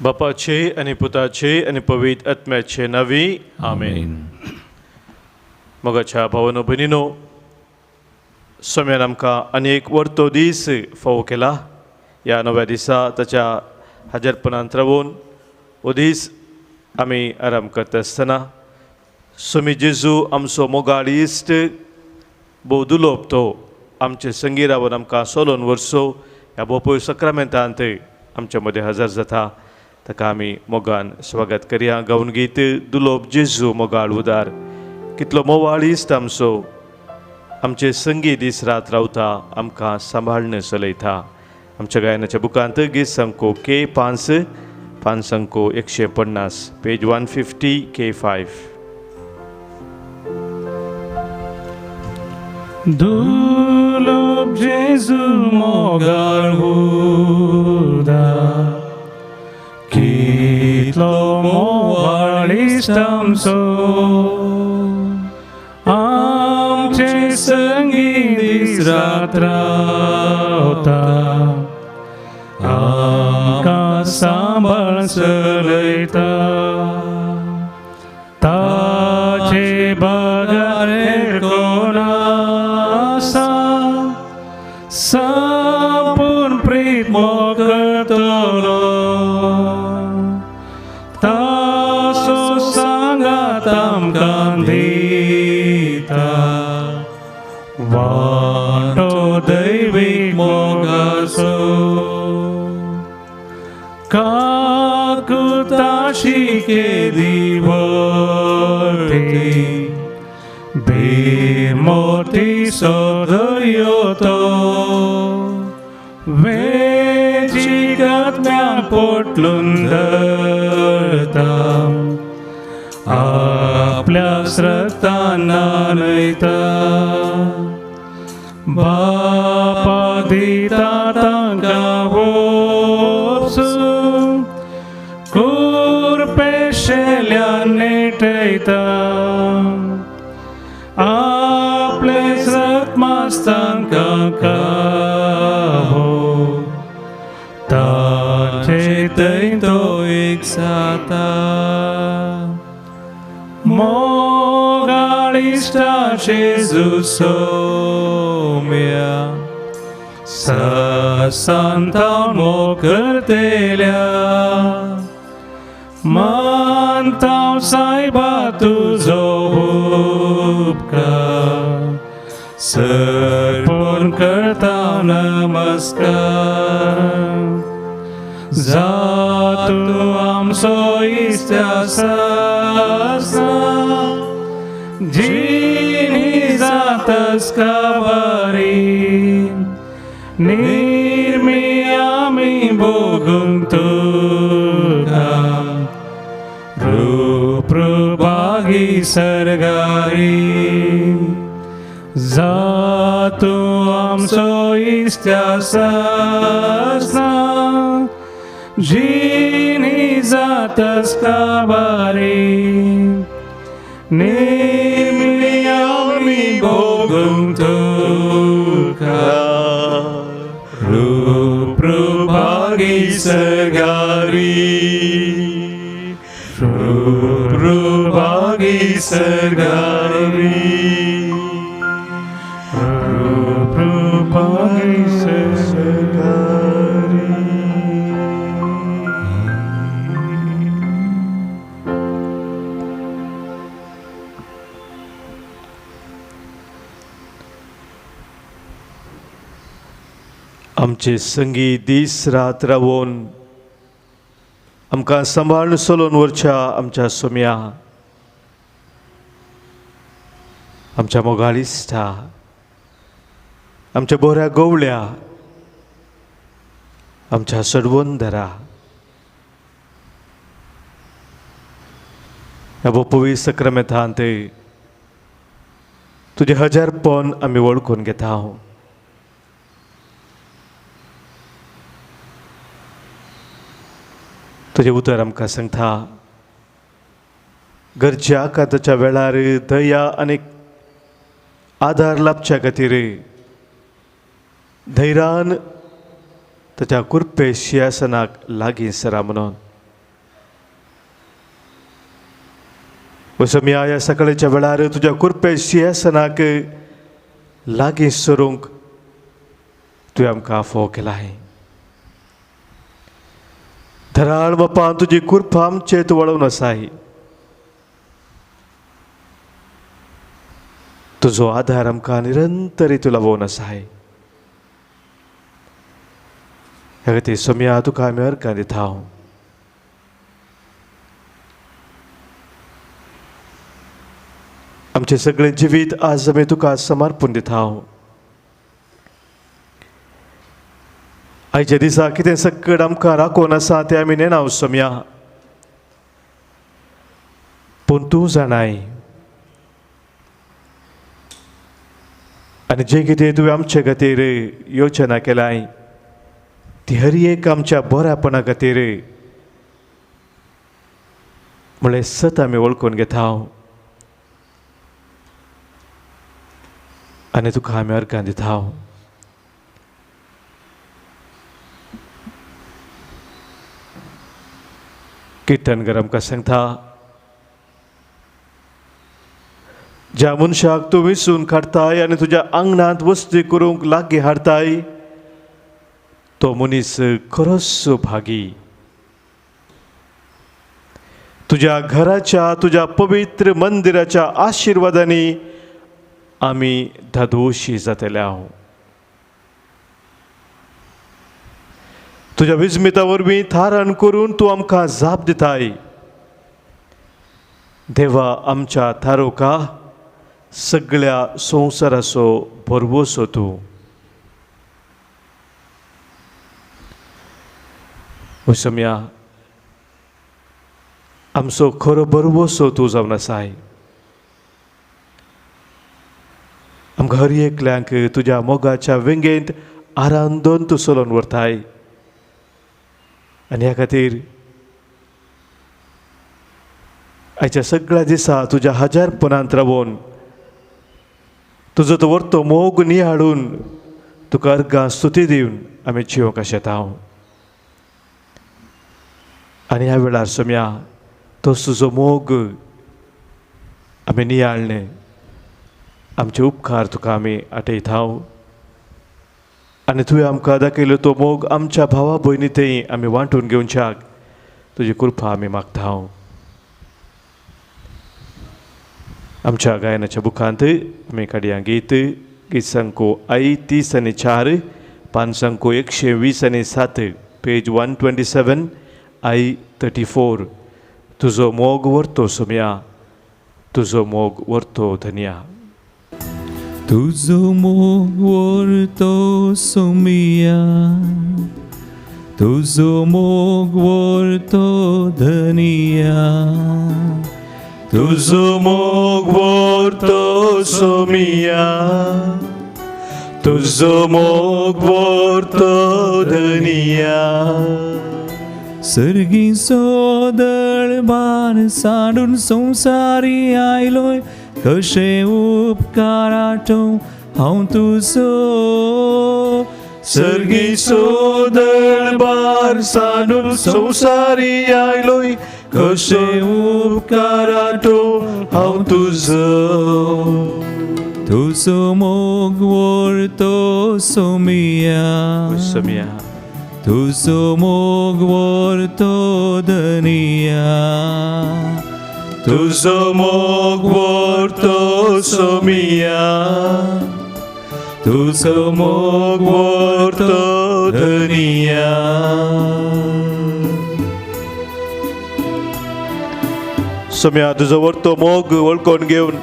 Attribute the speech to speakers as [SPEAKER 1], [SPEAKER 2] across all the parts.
[SPEAKER 1] बापाचे आनी पुताचे आनी पवित्र आत्म्याचे नावी आमेन. मोगाच्या भावानो भयणीनो, स्वाम्यान आमकां अनेक वर्तो दीस फावो केला. ह्या नव्या दिसा ताच्या हाजरपणांत रावून हो दीस आमी आराम करता आसतना स्वामी जेजू आमचो मोगाळ इश्ट भोव दुलोप तो आमचे संगी रावन आमकां सोलोन वर्सो ह्या भोव सक्रामेंतांत आमच्या मदें हजर जाता. ताका आमी मोगान स्वागत करया. गावन गीत दुलोप जेजू मोगाळ उदार. कितलो मोवाळ इश्ट आमचो आमचे संगी दीस रात रावता, आमकां सांबाळन चलयता. आमच्या गायनाच्या बुकांत गीत संको K5 संको 150 पेज 150 K5.
[SPEAKER 2] दुलोप जेजू मोगाळ उदार. कितलो मोवाळ इश्ट आमचो आमचे संगी दीस रात रावता, आमकां सांबाळ चलयता. ताचे बगार कोण आसा, संपूर्ण प्रीत मोगतलो. तासो सांगात आमकां दिता, वांटो दैवीक मोगाचो. काकुताशी केली व्हरती, बेमोती सोदयो तो. वेंचीक आत्म्या पोटलून धरता, आपल्या रक्तान न्हाणयता. बापा दिता तांकां वचून, कुरपेशेल्यान नेटयता. आपले रक्त मांस तांकां खावो, ताचे थंय तो एक जाता. मोगाळ इश्टा जेजू सोम्या, संतां मोकळतेल्या. मानता सायबा तुजो उपकार, सर्पोन करता नमस्कार. जा तूं आमचो इश्ट आसा, जिणी जातस काबारी. निर्मी आमी भोगूंक तुका, रूपभागी सरगारी. जा तूं आमचो इश्ट आसा, जिणी जातस काबारी. निर्मी आमी भोगूंक तुका, रूपभागी सरगारी. रूपभागी सरगारी. रूपभागी सरगारी.
[SPEAKER 1] आमचे संगी दीस रात रावून आमकां सांबाळून चलोवन व्हरच्या आमच्या सोम्या, आमच्या मोगाळ इश्टा, आमच्या बोऱ्या गवळ्या, आमच्या सडवंदरा. ह्या पवित्र सक्रामेंतांत तुजें हजारपण आमी वळखून घेता. तुजें उतर आमकां सांगता, गरज्याक आतांच्या वेळार दया आनी आदार लाभच्या खातीर धैर्यान ताच्या कुरपे सिंहासनाक लागीं सरा म्हणून वसम्या ह्या सकाळच्या वेळार तुज्या कुरपे सिंहासनाक लागीं सरूंक तुवें आमकां फोव केलाय. धराळ बापा तुजी कुरपा आमचेत वळून आसाय. तुजो आधार आमकां निरंतरी लाभून आसाय. ह्या खातीर सोम्या तुका आमी अर्गां दिता. आमचें सगळें जिवीत आज आमी तुका समर्पून दिता. आयच्या दिसा कितें सकट आमकां राखून आसा तें आमी नेनाव सोम्या, पूण तूं जाणाय. आनी जें कितें तुवें आमचे खातीर योजना केलाय ती हर एक आमच्या बऱ्यापणा खातीर म्हळ्यार सत आमी वळखून घेता. आनी तुका आमी अर्गां दिता. किर्तनकार आमकां सांगता, ज्या मनशाक तूं विसरून काडताय आनी तुज्या आंगणांत वस्ती करूंक लागीं हाडताय तो मनीस खरोच भागी. तुज्या घराच्या तुज्या पवित्र मंदिराच्या आशिर्वादांनी आमी धादोशी जातल्या. तुज्या विस्मिता वरवीं थारण करून तूं आमकां जाप दिताय. देवा आमच्या थारोका सगळ्या संवसाराचो भरवोसो तूं. वसम्या आमचो खरो भरवोसो तूं जावन आसाय. आमकां हर एकल्यांक तुज्या मोगाच्या वेंगेंत आरांदोन तूं चलोवन व्हरताय. आनी ह्या खातीर आयच्या सगळ्या दिसा तुज्या हजारपणांत रावून तुजो तो व्हरतो मोग नियाळून तुका अर्गां स्तुती दिवन आमी जिवंक शेता. आनी ह्या वेळार सोम्या तोच तुजो मोग आमी नियाळणे आमचे उपकार तुका आमी आठयता. आनी तुवें आमकां दाखयलो तो मोग आमच्या भावा भयणींतय आमी वांटून घेवच्याक तुजी कृपा आमी मागता. आमच्या गायनाच्या बुकांत आमी काडया गीत संको आई 30 आनी 4, पान संको 120 आनी 7, पेज 127, आई 34. तुजो मोग व्हरतो सोम्या, तुजो मोग व्हरतो धन्या.
[SPEAKER 2] तुजो मोग व्हरतो सोम्या, तुजो मोग व्हरतो धनिया.
[SPEAKER 1] तुजो मोग व्हरतो सोम्या, तुजो मोग व्हरतो धनिया.
[SPEAKER 2] सर्गीचो दळबार सांडून संवसारी आयलोय, कशे उपकार आठोव हांव तुजो.
[SPEAKER 1] सर्गीचो दळबार सांडून संवसारी आयलोय, कशे उपकार आठोव हांव तुजो.
[SPEAKER 2] तुजो मोग व्हरतो सोम्या,
[SPEAKER 1] सोम्या
[SPEAKER 2] तुजो मोग व्हरतो धनिया.
[SPEAKER 1] तुजो मोग व्हरतो सोम्या, तुजो मोग व्हरतो धनिया. सोम्या तुजो व्हरतो मोग वळखून घेवन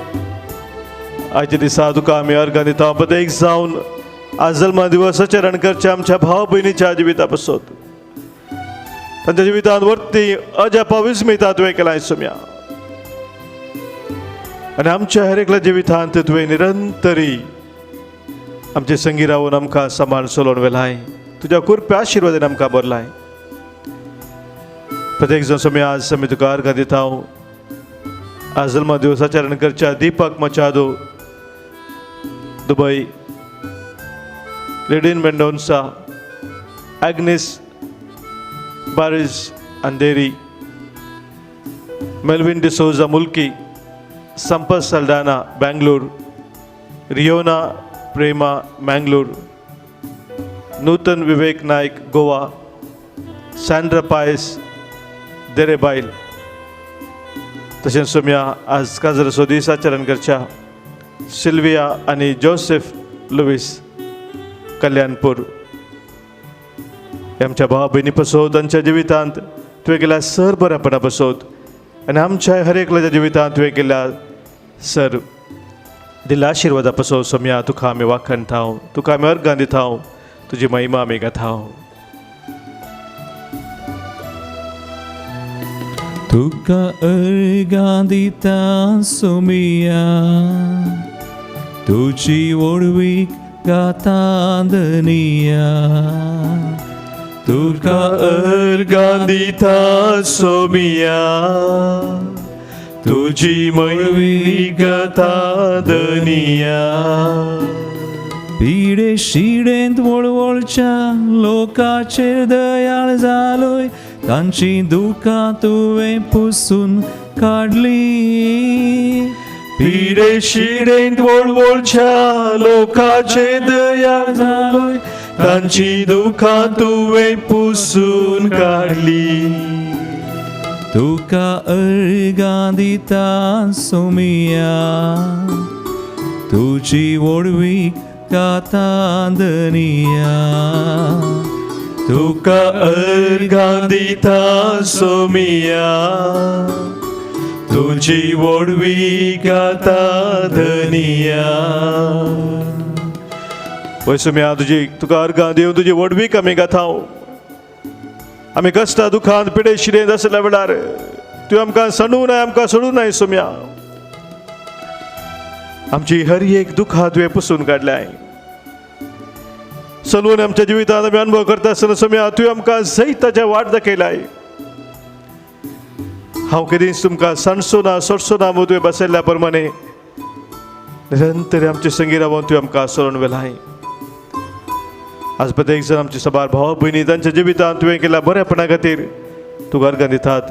[SPEAKER 1] आयच्या दिसा तुका आमी अर्गां दिता. प्रत्येक जावन आज जल्मा दिवस आचरण करचे आमच्या भाव भयणीच्या जिविता पासत तांच्या जिवितांत वर्ती अजापा विस्मिता तुवें केलाय सोम्या. आनी आमच्या हर एकल्या जिवितांत तुवें निरंतरी आमचे संगी रावून आमकां सांबाळ चलोवन व्हेलाय. तुज्या कृपा आशिर्वादान आमकां भरलाय. प्रत्येक जण सोम्या आज आमी तुका अर्गां दिता. आज जल्मा दिवस आचरण करच्या दीपक मचादो दुबई, लिडिन मेंडोन्सा, एग्नेस बारिज अंधेरी, मेलविन डिसोजा मुल्की, संपत सल्डाना बेंगलूर, रियोना प्रेमा मैंगलोर, नूतन विवेक नायक गोवा, सॅन्ड्रा पायस देरेबायल. तशेंच सोम्या आज काजराचो दीस आचरण करच्या सिल्विया आनी जोसेफ लुईस कल्याणपूर. आमच्या भावा भयणी पसोत तांच्या जिवितांत तुवें केल्या सर बऱ्यापणा पसोत आनी आमच्या हर एकल्याच्या जिवितांत तुवें केल्या सर दिल्या आशिर्वादा पसोत. सोम्या तुका आमी वाखणटाव, तुका आमी अर्गां दिताव, तुजी महिमा आमी गाताव.
[SPEAKER 2] तुका अर्गां दिता सोमिया, तुजी वडवीक गाता धनिया. तुका
[SPEAKER 1] अर्गां दिता सोमिया, तुजी वडवीक गाता धनिया.
[SPEAKER 2] पिडे शिडेंत वळवळच्या लोकाचेर दयाळ जालोय, तांची दुखां तुवें पुसून काडली.
[SPEAKER 1] पिडे शिडेंत वळवळच्या लोकाचे दयाळ जालोय, तांची दुखां तुवें पुसून काडली.
[SPEAKER 2] तुका अर्गां दिता सोमिया, तुजी वडवीक गाता धनिया.
[SPEAKER 1] तुका अर्गां दिता सोमिया, तुजी वडवीक गाता धनिया. पळय सोम्या, तुका अर्गां दिवन तुजी वडवीक आमी गाताव. आमी कश्टा दुखांत पिडे शिरेंत आसल्या वेळार तुवें आमकां सांडूं नाय, आमकां सोडूं नाय सोम्या. आमची हर एक दुखां तुवें पुसून काडल्याय. चलून आमच्या जिवितांत आमी अनुभव करता आसतना सोम्या तुवें आमकां जैताच्या वाट दाखयलाय. हांव केदींच तुमकां सांडचो ना, सोडचो ना म्हूण तुवें बसयल्ल्या प्रमाणे निरंतर आमचे संगी रावून तुवें आमकां सोडून व्हेलाय. आज प्रत्येक जण आमचे सबार भाव भयणी तांच्या जिवितांत तुवें केल्या बऱ्यापणा खातीर तुका अर्गां दितात.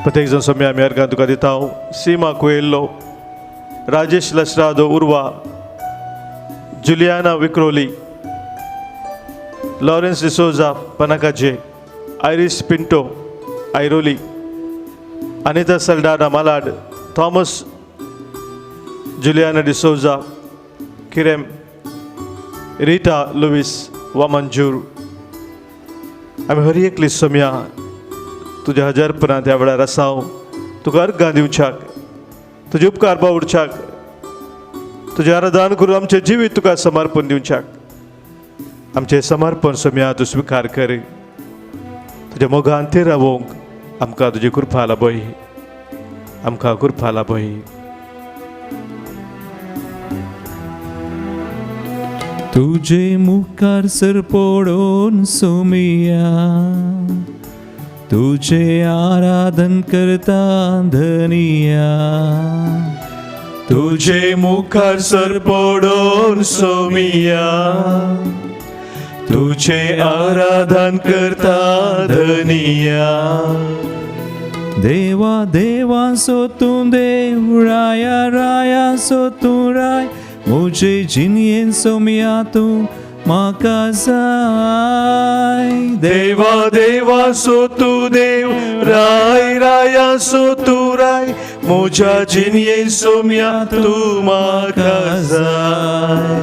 [SPEAKER 1] प्रत्येक जण सोम्या आमी अर्गां तुका दिताव. सीमा कुयेल्लो, राजेश लसरादो उर्वा, जुलियाना विक्रोली, लॉरेन्स डिसोजा पनाकाजे, आयरिस पिंटो आयरोली, अनिता सल्डाना मालाड, थॉमस जुलियाना डिसोजा किरेम, रीटा लुईस वामंजूर. आमी हर एकली सोम्या तुज्या हजरपणांत ह्या वेळार आसाव. तुका अर्गां दिवच्याक, तुजे उपकार बावडच्याक, तुजें आराधन करून आमचें जिवीत तुका समर्पण दिवच्याक. आमचें समर्पण सोम्या तूं स्विकार कर. तुज्या मोगान ते रावोंक आमकां तुजी कृपा लाभय, आमकां कृपा लाभय.
[SPEAKER 2] तुजे मुखार सर पडोन सोमिया, तुझे आराधन करता धनिया.
[SPEAKER 1] तुझे मुखार सर पडोन सोमिया, तुझे आराधन करता धनिया.
[SPEAKER 2] देवा देवा सोतूं देव, राया राया सोतूं राय, मुझे जिनियेन सोमिया तूं म्हाका जाय.
[SPEAKER 1] देवा देवा सोतू देव, राय राया सोतू राय, म्हज्या जिणयेन सोम्या तूं म्हाका जाय.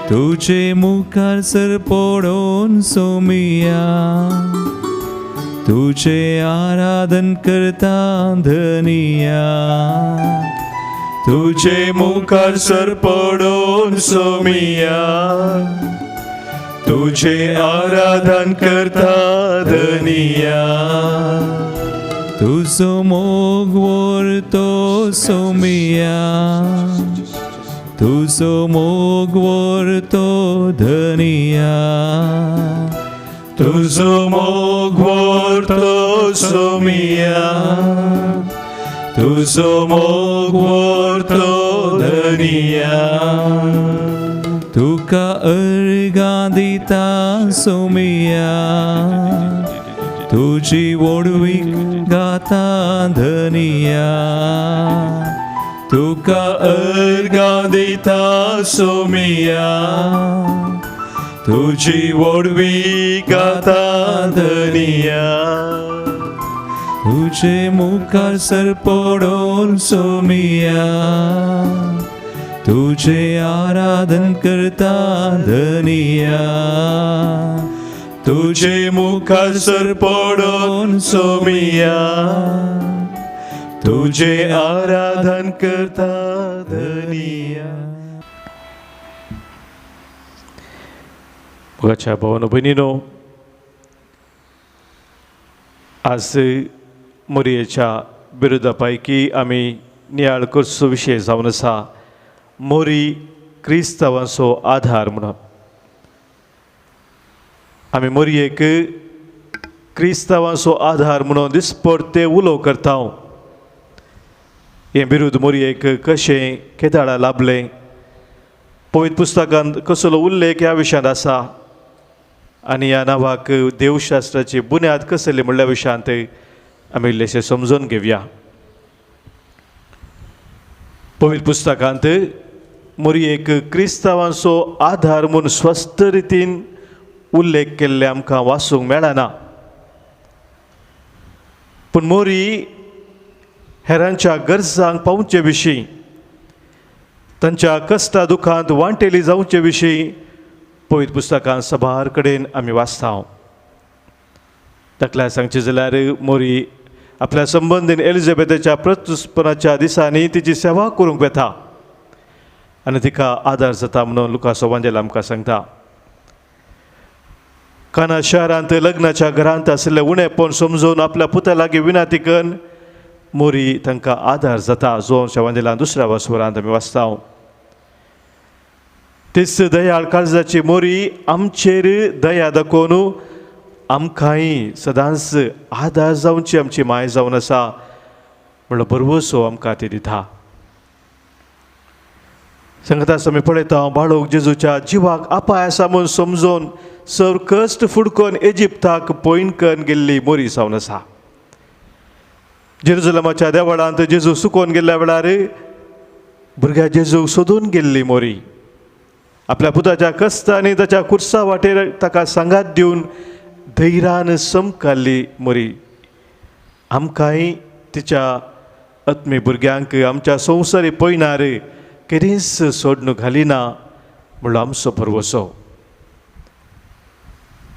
[SPEAKER 2] तुझे मुखार सर पडोन सोमिया, तुझे आराधन करता धनिया.
[SPEAKER 1] तुझे मुखार सर पडोन सोमिया, तुझे आराधन करता धनिया.
[SPEAKER 2] तुझो मोग व्हरतो सोमिया, तुझो मोग व्हरतो धनिया.
[SPEAKER 1] तुझो मोग व्हरतो सोमिया, तुझो मोग व्हरतो धनिया.
[SPEAKER 2] तुका अर्गां दिता सोमिया, तुझी ओडवी गाता धनिया तुका अर्गा दिता सोमिया तुझी ओडवी गाता धनिया तुझे मुखार सर पडोन सोमिया तुझे आराधन करता धनिया तुझे मुखार सर पडोन सोमिया तुझे आराधन करता धनिया.
[SPEAKER 1] बघाच्या भावानो बहिणीनो, आज मोरयेच्या बिरुदापैकी आमी नियाळ करचो विशय जावन आसा मोरी क्रिस्तांवाचो आधार म्हणून. आमी मोरयेक क्रिस्तांवाचो आधार म्हणून दिसपडते उलो करता. हें बिरूद मोरयेक कशें केदाळा लाभलें, पवित्र पुस्तकांत कसलो उल्लेख ह्या विशयांत आसा आनी ह्या नांवाक देवशास्त्राची बुन्याद कसली म्हणल्या विशयांत आमी इल्लेशें समजून घेवया. पवित्र पुस्तकांत मोरयेक क्रिस्तांवाचो आधार म्हूण स्वस्थ रितीन उल्लेख केल्ले आमकां वाचूंक मेळना. पूण मोरी हेरांच्या गरजांक पावचे विशीं, तांच्या कश्टा दुखांत वांटेली जावचे विशीं पवित्र पुस्तकांत सभार कडेन आमी वाचता. ताका सांगचें जाल्यार मोरी आपल्या संबंदीन एलिझाबेथाच्या प्रत्युत्पन्नाच्या दिसांनी तिची सेवा करूंक वेता आनी तिका आदार जाता म्हणून लुकाचो वांजेल आमकां सांगता. काना शारांत लग्नाच्या घरांत आशिल्लें उणेपण समजून आपल्या पुता लागीं विनाती करून मोरी तांकां आदार जाता. जोनच्या वांजेलान 2ऱ्या वसवरांत आमी वाचता. तीच दयाळ काळजाची मोरी आमचेर दया दाखोवन आमकांय सदांच आदार जावची आमची माय जावन आसा म्हणलो बरवसो आमकां ती दिता. सांगता आमी पळयता बाळूक जेजूच्या जिवाक आपाय आसा म्हूण समजून सर कश्ट फुडकोन इजिप्ताक पयन करून गेल्ली मोरी जावन आसा. जेरुसलेमाच्या देवळांत जेजू सुकोवन गेल्ल्या वेळार भुरग्या जेजूक सोदून गेल्ली मोरी. आपल्या पुताच्या कश्टांनी ताच्या कुर्सा वाटेर ताका सांगात दिवन धैर्यान समकाल्ली मोरी. आमकांय तिच्या आत्मी भुरग्यांक आमच्या संवसारी पयनार केदींच सोडणूक घालिना म्हणलो आमचो परवसो.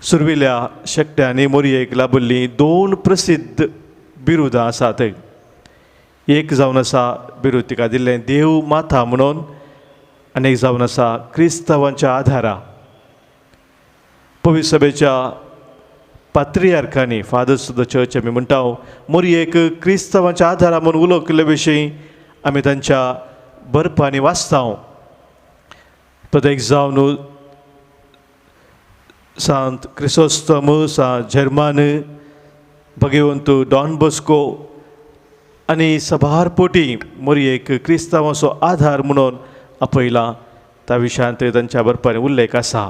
[SPEAKER 1] सुरविल्या शेकट्यांनी मोरयेक लाभिल्लीं 2 प्रसिद्ध बिरुदां आसात. एक जावन आसा बिरूद तिका दिल्लें देव माता म्हणून आनी एक जावन आसा क्रिस्तांवांच्या आधारा. पवित्र सभेच्या पात्रियार्कांनी फादर्स ऑफ द चर्च आमी म्हणटा मोरयेक क्रिस्तांवांच्या आधारा म्हणून उलो केल्ले विशीं आमी तांच्या बरपांनी वाचता. प्रत्येक जावन सांत क्रिसोस्तम, सांत जर्मान, भगवंत डॉन बॉस्को आनी सभार पोटी मोरयेक क्रिस्तांवाचो आधार म्हणून आपयला. त्या विशयांत तांच्या बरपांनी उल्लेख आसा.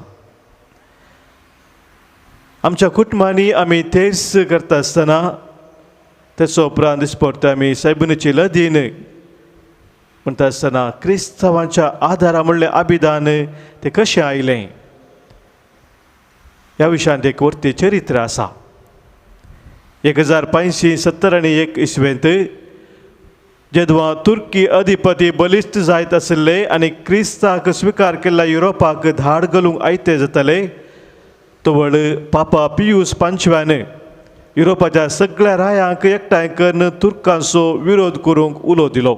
[SPEAKER 1] आमच्या कुटुंबांनी आमी तेच करता आसतना तेचो उपरांत दिसपडटा आमी सैबुनीची लदीन म्हणटा आसतना क्रिस्तांवांच्या आधारा म्हणलें अभिदान तें कशें आयलें ह्या विशयांत एक वर्ती चरित्र आसा. 1571 इसवेंत जेदवा तुर्की अधिपती बलिश्ट जायत आशिल्ले आनी क्रिस्तांक स्विकार केल्ल्या युरोपाक धाड घालूंक आयते जाताले तवळ पापा पियूस पांचव्यान युरोपाच्या सगळ्या रायांक एकठांय करून तुर्कांचो विरोध करूंक उलो दिलो.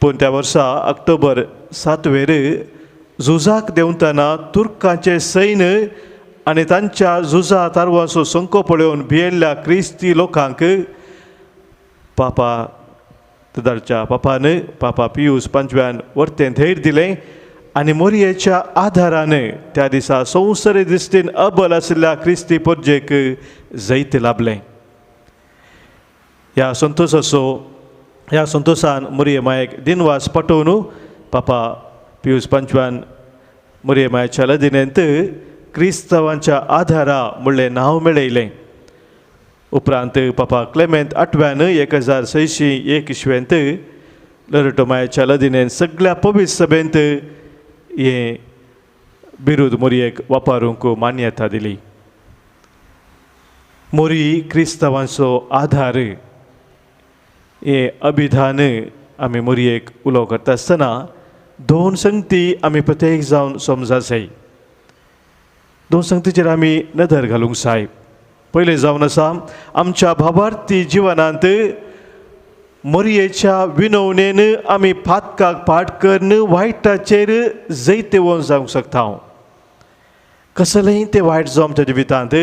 [SPEAKER 1] पूण त्या वर्सा ऑक्टोबर 7 झुजाक देंवतना तुर्कांचे सैन्य आनी तांच्या झुजा तारवांचो संको पळोवन भियेल्ल्या क्रिस्ती लोकांक पापा तदारच्या पापान पापा पियूस पांचव्यान वर्तें धैर्य दिलें आनी मोरयेच्या आधारान त्या दिसा संवसारी दृश्टीन अबल आशिल्ल्या क्रिस्ती परजेक जैत लाभलें. ह्या संतोशान मोरये मायेक दिनवास पटोवन पापा पियूस पांचव्यान मोरये मायेच्या लदिनेंत क्रिस्तांवांच्या आधारा म्हणलें नांव मेळयलें. उपरांत पापा क्लेमेंत 8व्यान 1601 इस्वेंत लरटोमायच्या लदिनेन सगळ्या पवित्र सभेंत हे बिरूद मोरयेक वापरूंक मान्यता दिली. मोरी क्रिस्तांवांचो आधार हे अभिधान आमी मोरयेक उलो करता आसतना 2 संगती आमी प्रत्येक जावन समजा जाय. 2 संगतीचेर आमी नदर घालूंक जाय. पयलें जावन आसा आमच्या भावार्थी जिवनांत मोरयेच्या विनवणेन आमी फातकाक फाट करून वायटाचेर जैत वोन जावंक शकता. कसलेंय तें वायट जो आमच्या जिवितांत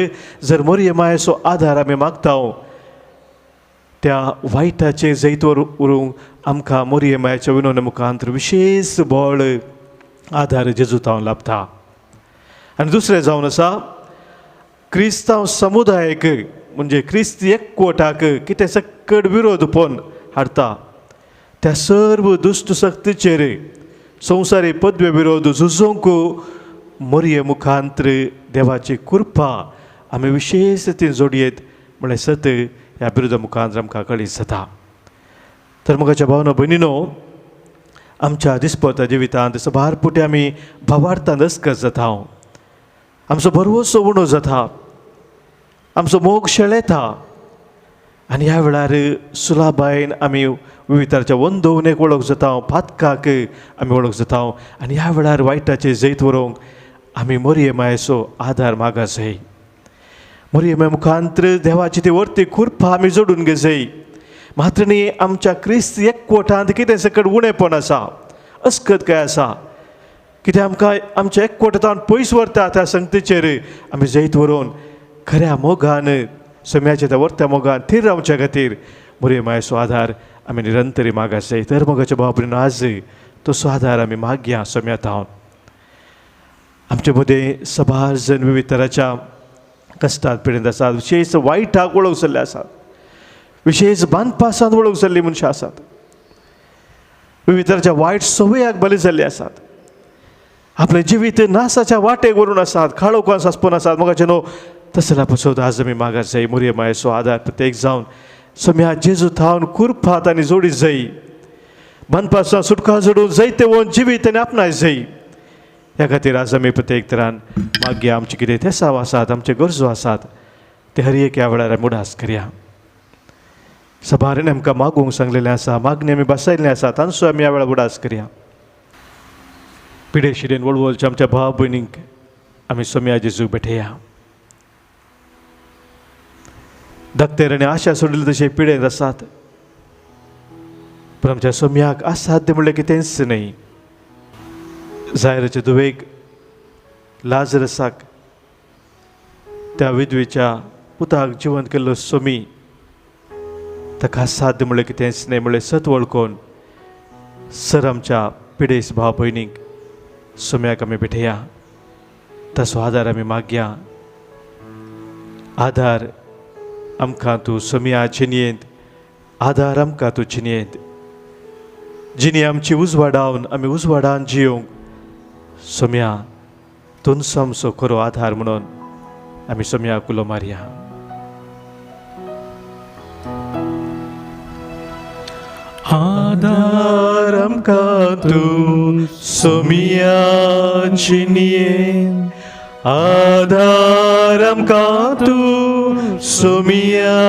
[SPEAKER 1] जर मोरये मायेचो आधार आमी मागता त्या वायटाचेर जैत उरूंक आमकां मोरये मायेच्या विनवणे मुखांतर विशेष बळ आधार जेजूतावन लाभता. आनी दुसरें जावन आसा क्रिस्तांव समुदायाक म्हणजे क्रिस्ती एकवटाक कितें सकट विरोध पोवन हाडटा त्या सर्व दुश्ट शक्तीचेर संवसारी पदवे विरोध झुजोवंक मोरये मुखांतर देवाची कृपा आमी विशेष रितीन जोडयेत म्हळ्यार सत ह्या बिरुदा मुखांतर आमकां कळीत जाता. तर मोगाच्या भावनो भयणीनो, आमच्या दिसपवता जिवितांत सबार पुटी आमी भावार्थांत अस्कत जाता. आमचो भरवोसो उणो जाता, आमचो मोग शेळेता आनी ह्या वेळार सुलाबायेन आमी विविताच्या वंदोवणेक वळख जाता, फातकाक आमी वळख जाता आनी ह्या वेळार वायटाचेर जैत व्हरूंक आमी मोरये मायेचो आधार मागा जाय. मोरये माये मुखांतर देवाची ती वर्ती कृपा आमी जोडून घे जाय. मात्र न्ही आमच्या क्रिस्त एकवटांत कितें सकट उणेपण आसा, अस्कत काय आसा, कितें आमकां आमच्या एकवटांत पयस व्हरता त्या संगतीचेर आमी जैत व्हरून खऱ्या मोगान सोम्याच्या त्या वर्त्या मोगान थीर रावच्या खातीर मोरये मायेचो आधार आमी निरंतरी मागास जाय. तर मोगाच्या भाव आज तसो आधार आमी मागया सोम्यात हांव. आमचे मदें सबार जण विविध तराच्या कश्टांत पिडेंत आसात, विशेष वायटाक वळख जाल्ले आसात, विशेष बांदपासांत वळख जाल्ली मनशां आसात, विविध तराच्या वायट संवयाक बली जाल्ली आसात, आपलें जिवीत नासाच्या वाटेक व्हरून आसात, खाळोखान सासपून आसात. मोगाचे न्हू तसल्या पसत आज आमी मागास जाय. मोरये मायेचो आधार प्रत्येक जावन सोम्या जेजू थावन कुरफात आनी जोडीत जाय. बांदपासां सुटका जोडून जैते वोन जिवीत आनी आपणाय जाय. ह्या खातीर आज आमी प्रत्येक तरान मागया आमचे कितें तेसाव आसात, आमचे गरजो आसात ते हर एक ह्या वेळार आमी उडास करया. सबारेन आमकां मागूंक सांगलेलें आसा, मागणी आमी बसयल्लें आसा, तांचो आमी ह्या वेळार उडास करया. पिडे शिडेन वळवळच्या आमच्या भाव भयणींक आमी सोम्या जेजूक भेटया. धाकटेर आनी आशा सोडिल्ले तशे पिडेंत आसात, पूण आमच्या सोम्याक असाध्य म्हणलें कितेंच न्हय. जायराच्या दुवेक लाजरसाक त्या विधवेच्या पुताक जिवंत केल्लो सोमी ताका साध्य म्हणलें कितेंच न्हय म्हणलें सत वळखून सर आमच्या पिडेस भाव भयणीक सोम्याक आमी भेटया. ताचो आधार आमी मागया. आधार आमकां तूं सोम्या चिनयेंत, आधार आमकां तूं चिनयेंत, जिणी आमची उजवाडावन आमी उजवाडान जियोंक सोम्या तुमचो आमचो खरो आधार म्हणून आमी सोम्याक उलो मारया. आधार आमकां तूं सोम्या चिनयेंत, आधार आमकां तूं सोम्या,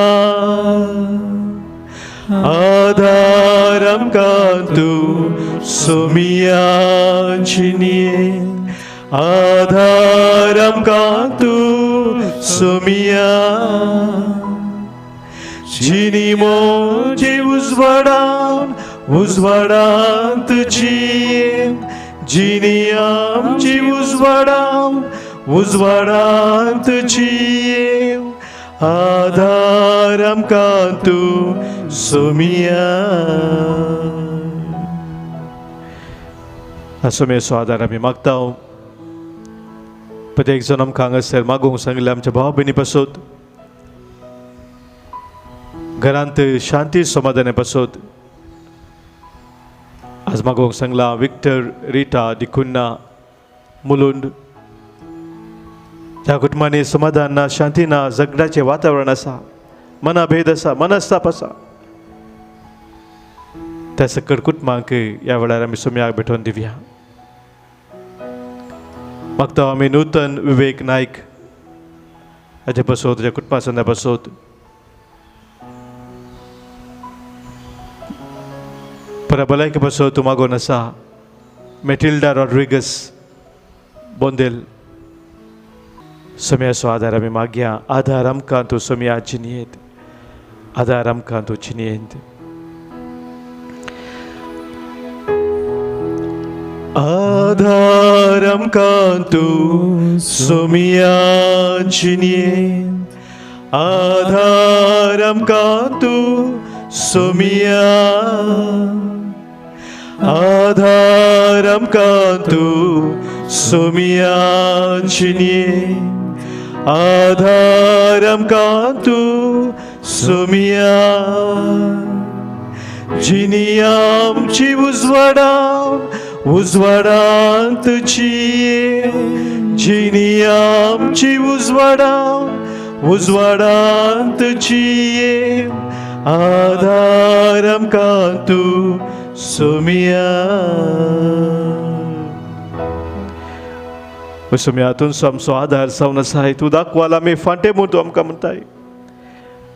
[SPEAKER 1] आधार आमकां तूं सोम्या चिनयेंत, आधार आमकां तूं सोम्या. जिणी मोजे उजवाडांत जियें, जिणी आमची उजवाडांत जियें, आधार आमकां तूं सोम्या. सोम्याचो आधार आमी मागता. प्रत्येक जण आमकां हांगासर मागूंक सांगलें आमच्या भाव भयणी पासत, घरांत शांती समाधाना पासत आज मागोवंक सांगलां. विक्टर, रिटा, डिकुन्ना, मुलुंड, ह्या कुटुंबांनी समाधान ना, शांती ना, जगण्याचे वातावरण असा, मनभेद असा, मनस्ताप असा, त्या सकट कुटुंबांक ह्या वेळार आमी सुम्याक भेटोवन दिवया. मागता आमी नूतन विवेक नायक हाजे पासत तुज्या कुटुंबा संदा पासत परबलायके पासत तूं मागोन आसा. मेटिल्डा रॉड्रिगस बोंदेल सोम्याचो आदार आमी मागया. आदार आमकां तूं सोम्या चिनयेत, आदार आमकां तूं चिनयेत. आधार आमकां तूं सोम्या चिनयेत, आधार आमकां तूं सोम्या, आधार आमकां तूं सोम्या चिनयेत, आधार आमकां तूं सोम्या. जिनी आमची उजवाडांत चिये, जिनी आमची उजवाडांत चिये, आधार आमकां तूं सोम्या. सोम्यातून आमचो आधार जावन आसाय. तूं दाखवाल आमी फांटे म्हूण तूं आमकां म्हणटाय.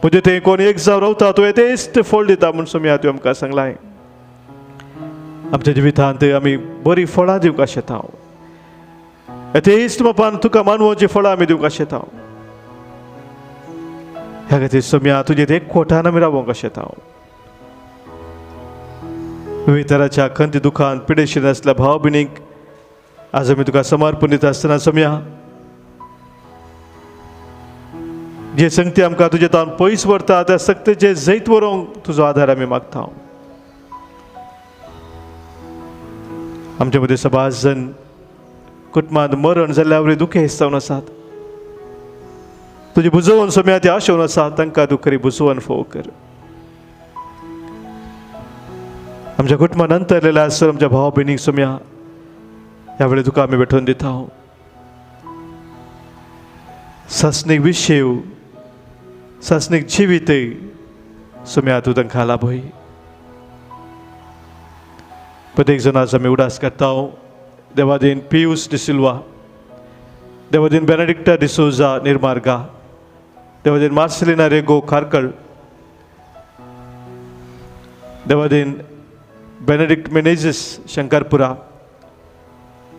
[SPEAKER 1] म्हणजे थंय कोण एक जावन रावता तूं येतेच फळ दिता म्हूण सोम्या तूं आमकां सांगलाय. आमच्या जिवितांत आमी बरीं फळां दिवंक शकता. येतेच बापान तुका मानवाची फळां आमी दिवंक शकता. ह्या खातीर सोम्या तुजें एक खोटान आमी रावोंक शकता. विविध तरांच्या खंती दुखांत पिडेशीर आसल्या भाव भयणीक आज आमी तुका समर्पण दिता आसतना सोम्या जे संगती आमकां तुजे तावन पयस व्हरता त्या सक्तीचे जैत व्हरूंक तुजो आदार आमी मागता. आमचे मदीं सबाज जण कुटुंबांत मरण जाल्ल्या वरी दुखेस्त जावन आसात. तुजी बुजवण सोम्या ती आशेवन आसात, तांकां तूं खरी बुजवण फोव कर. आमच्या कुटुंबांत अंतरलेल्या आसत आमच्या भाव भयणीक सोम्या ह्या वेळी तुका आमी भेटोवन दिता. सासणीक विशेव, सासणीक जिवीत सोम्या तूं तांकां लाभय. प्रत्येक जण आज आमी उडास करता. देवादीन पियूस डिसिल्वा, देवादीन बेनेडिक्टा डिसोजा निर्मार्गा, देवादीन मार्सेलिना रेगो खारकळ, देवादीन बेनेडिक्ट मेनेझिस शंकरपुरा,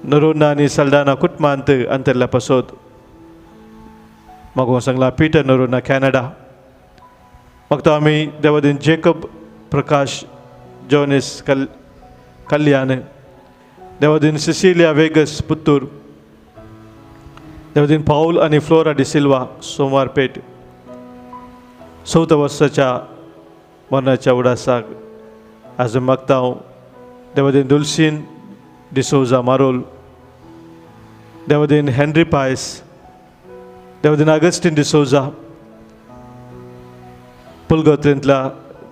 [SPEAKER 1] नरोना आनी सल्डाना कुटुंबांत अंतरल्या पासत मागो सांगला पीटर नरोना कॅनडा. मागता आमी देवादीन जेकब प्रकाश जॉनिस कल्याण, देवादीन सिसिलिया वेगस पुत्तूर, देवादीन पाऊल आनी फ्लोरा डिसिल्वा सोमवारपेट 14 वर्साच्या मरणाच्या उडासाक आज मागता. देवादीन दुलसीन डिसोजा मारोल, देवादीन हेनरी पायस, देवादीन अगस्टीन डिसोजा पुलगोत्रेंतल्या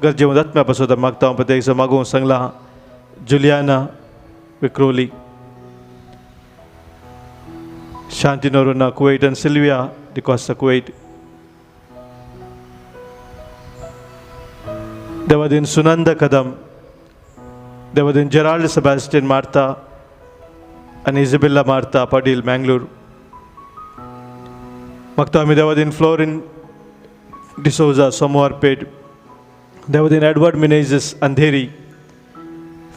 [SPEAKER 1] गरजेवंत आत्म्या पासून मागता. प्रत्येक मागोवंक सांगला जुलियाना विक्रोली, शांती नोरोना कुवेट आनी सिल्विया डिकॉस्टा कुवेट, देवादीन सुनंद कदम, देवादीन जेराल्ड सेबास्टियन मार्ता आनी इजिबेला मार्ता पाटील मँगलोर. मागता आमी देवादीन फ्लोरिन डिसोजा सोमवारपेट, देवादीन एडवर्ड मिनेझिस अंधेरी,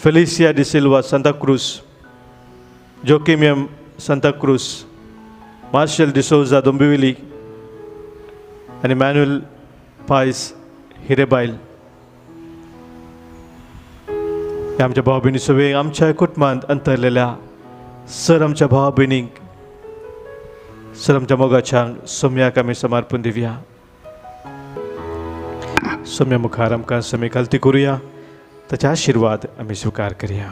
[SPEAKER 1] फेलिसिया डिसिल्वा सांता क्रूज, जोकिमियम सांता क्रूज, मार्शल डिसोजा दोंबिविली आनी मॅन्युअल पायस हिरेबायल. हे आमच्या भाव भयणी सगळे आमच्या कुटुंबांत अंतरलेल्या सर आमच्या भाव भयणीक, सर आमच्या मोगाच्यांक सोम्याक आमी समर्पण दिवया. सोम्या मुखार आमकां समी खालती करुया, ताचे आशिर्वाद आमी स्वीकार करया.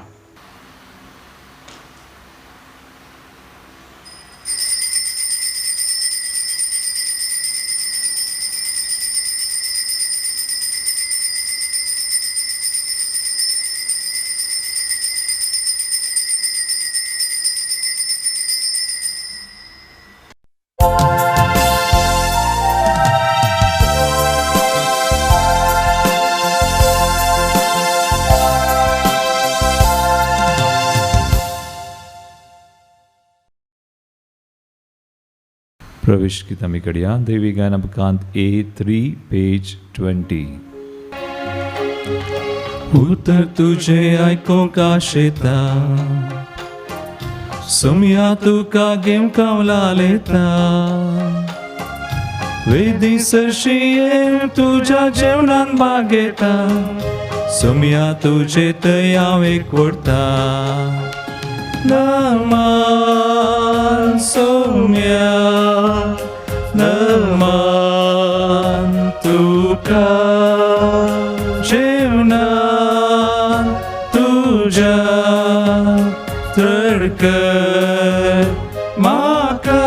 [SPEAKER 2] प्रवेश किता मी कडया देवी गानपकांत A3 पेज 20. उतर तुझे ऐकूंक आशेता सुमया तुका गेम कावला लेता वेदी सरशी तुझ्या जेवणान बागेता सुमया तुझे तयाव एकवडता नमान सुमया नमान तुका जेवणान तुझ्या तडकर माका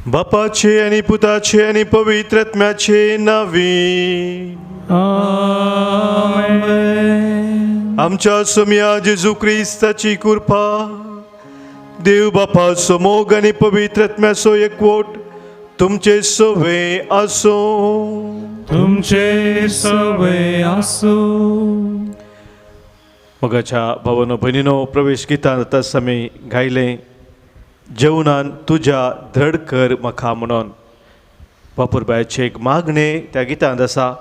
[SPEAKER 1] बापाचे आणि पुताचे आणि पवित्र आत्म्याचे नावी
[SPEAKER 2] आमेन.
[SPEAKER 1] आमच्या सोम्या जेजू क्रिस्ताची कृपा देव बापाचो मोग आणि पवित्र आत्म्याचो एकवट तुमचे सवे असो.
[SPEAKER 2] तुमचे सवे आसो.
[SPEAKER 1] मगाच्या भावानो भयणीनो प्रवेश गीतांत आमी गायले जेवणान तुझ्या दृढ कर मखा म्हणून. बापूरबायचे एक मागणे त्या गितांत आसा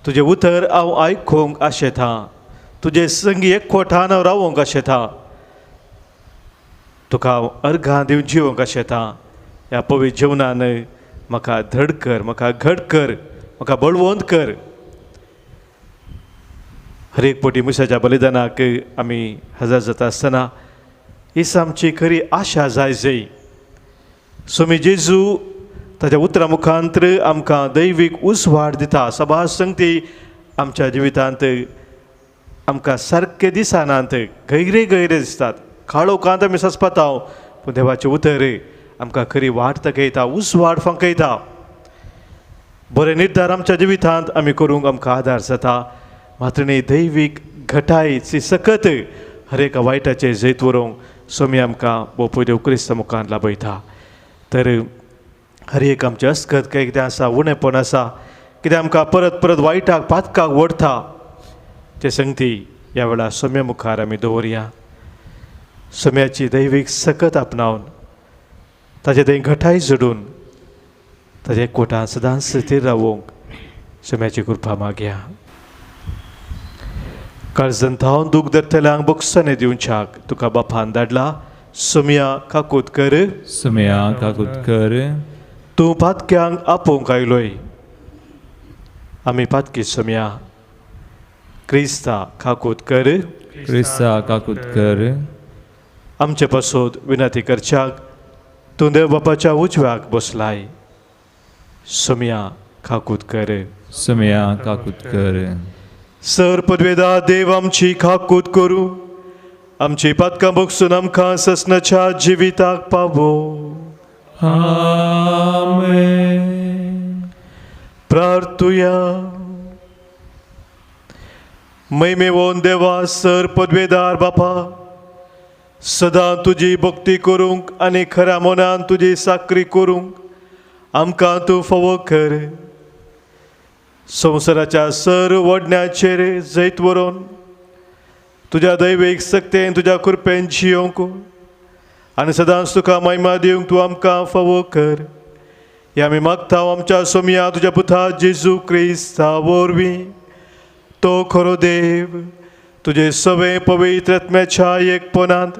[SPEAKER 1] तुझे उतर हांव आयकूंक आशेता तुझे संगी एकवटान हांव रावोंक आशेता तुका हांव अर्घां दिवन जिवोंक आशेता. ह्या पवित्र जेवणान म्हाका दृढ कर म्हाका घट कर म्हाका बळवंत कर. हर एक पोटी मुसाच्या बलिदानाक आमी हजर जाता आसतना हीच आमची खरी आशा जाय जय. सोमी जेजू ताच्या उतरा मुखांतर आमकां दैवीक उसवाड दिता. सभा संगती आमच्या जिवितांत आमकां सारके दिसानांत गैरे गैरे दिसतात. काळोखांत आमी सस्पताव पूण देवाचें उतर आमकां खरी वाट दाखयता उसवाड फंकयता. बरे निर्धार आमच्या जिवितांत आमी करूंक आमकां आदार जाता. मात्र न्ही दैवीक घटायची सकत हर एका वायटाचेर जैत व्हरूंक सोमी आमकां बोपू देव क्रिस्त मुखार लाभयता. तर हर एक आमचें अस्कत काय कितें आसा उणेपण आसा कितें आमकां परत परत वायटाक पातकाक ओडटा ते संगती ह्या वेळार सोम्या मुखार आमी दवरया. सोम्याची दैवीक सकत आपणावन ताचे थंय घटाय जोडून ताच्या एकवटान सदांच स्थिर रावूंक सोम्याची कृपा मागया. काळजंतावन दूख धरतल्यांक बोगसने दिवच्याक तुका बापान धाडला. सोम्या काकूत कर
[SPEAKER 2] सुमया काकूत कर.
[SPEAKER 1] तूं पातक्यांक आपोवंक आयलोय. आमी पातकी सोम्या क्रिस्ता काकूत कर.
[SPEAKER 2] क्रिस्ता काकूत कर.
[SPEAKER 1] आमचे पासून विनंती करच्याक तूं देव बापाच्या उजव्याक बसलाय. सोम्या काकूत कर.
[SPEAKER 2] सुमया काकूत कर.
[SPEAKER 1] सर पदवेदार देव आमची काकूत करूं आमची पातकां बोगसून आमकां ससनाच्या जिविताक पावो.
[SPEAKER 2] आमेन.
[SPEAKER 1] प्रार्थुया. मैमेवोन देवा सर पदवेदार बापा सदां तुजी भक्ती करूंक आनी खऱ्या मनान तुजी साकरी करूंक आमकां तूं फावो कर. संवसाराच्या सर वडण्याचेर जैत व्हरून तुज्या दैवीक सक्तेन तुज्या कृपेन जियोंक आनी सदांच तुका महिमा दिवंक तूं आमकां फावो कर. हे आमी मागता आमच्या सोम्या तुज्या पुता जेजू क्रिस्ता वरवीं. तो खरो देव तुजे सवे पवित्र आत्म्याच्या एकपणांत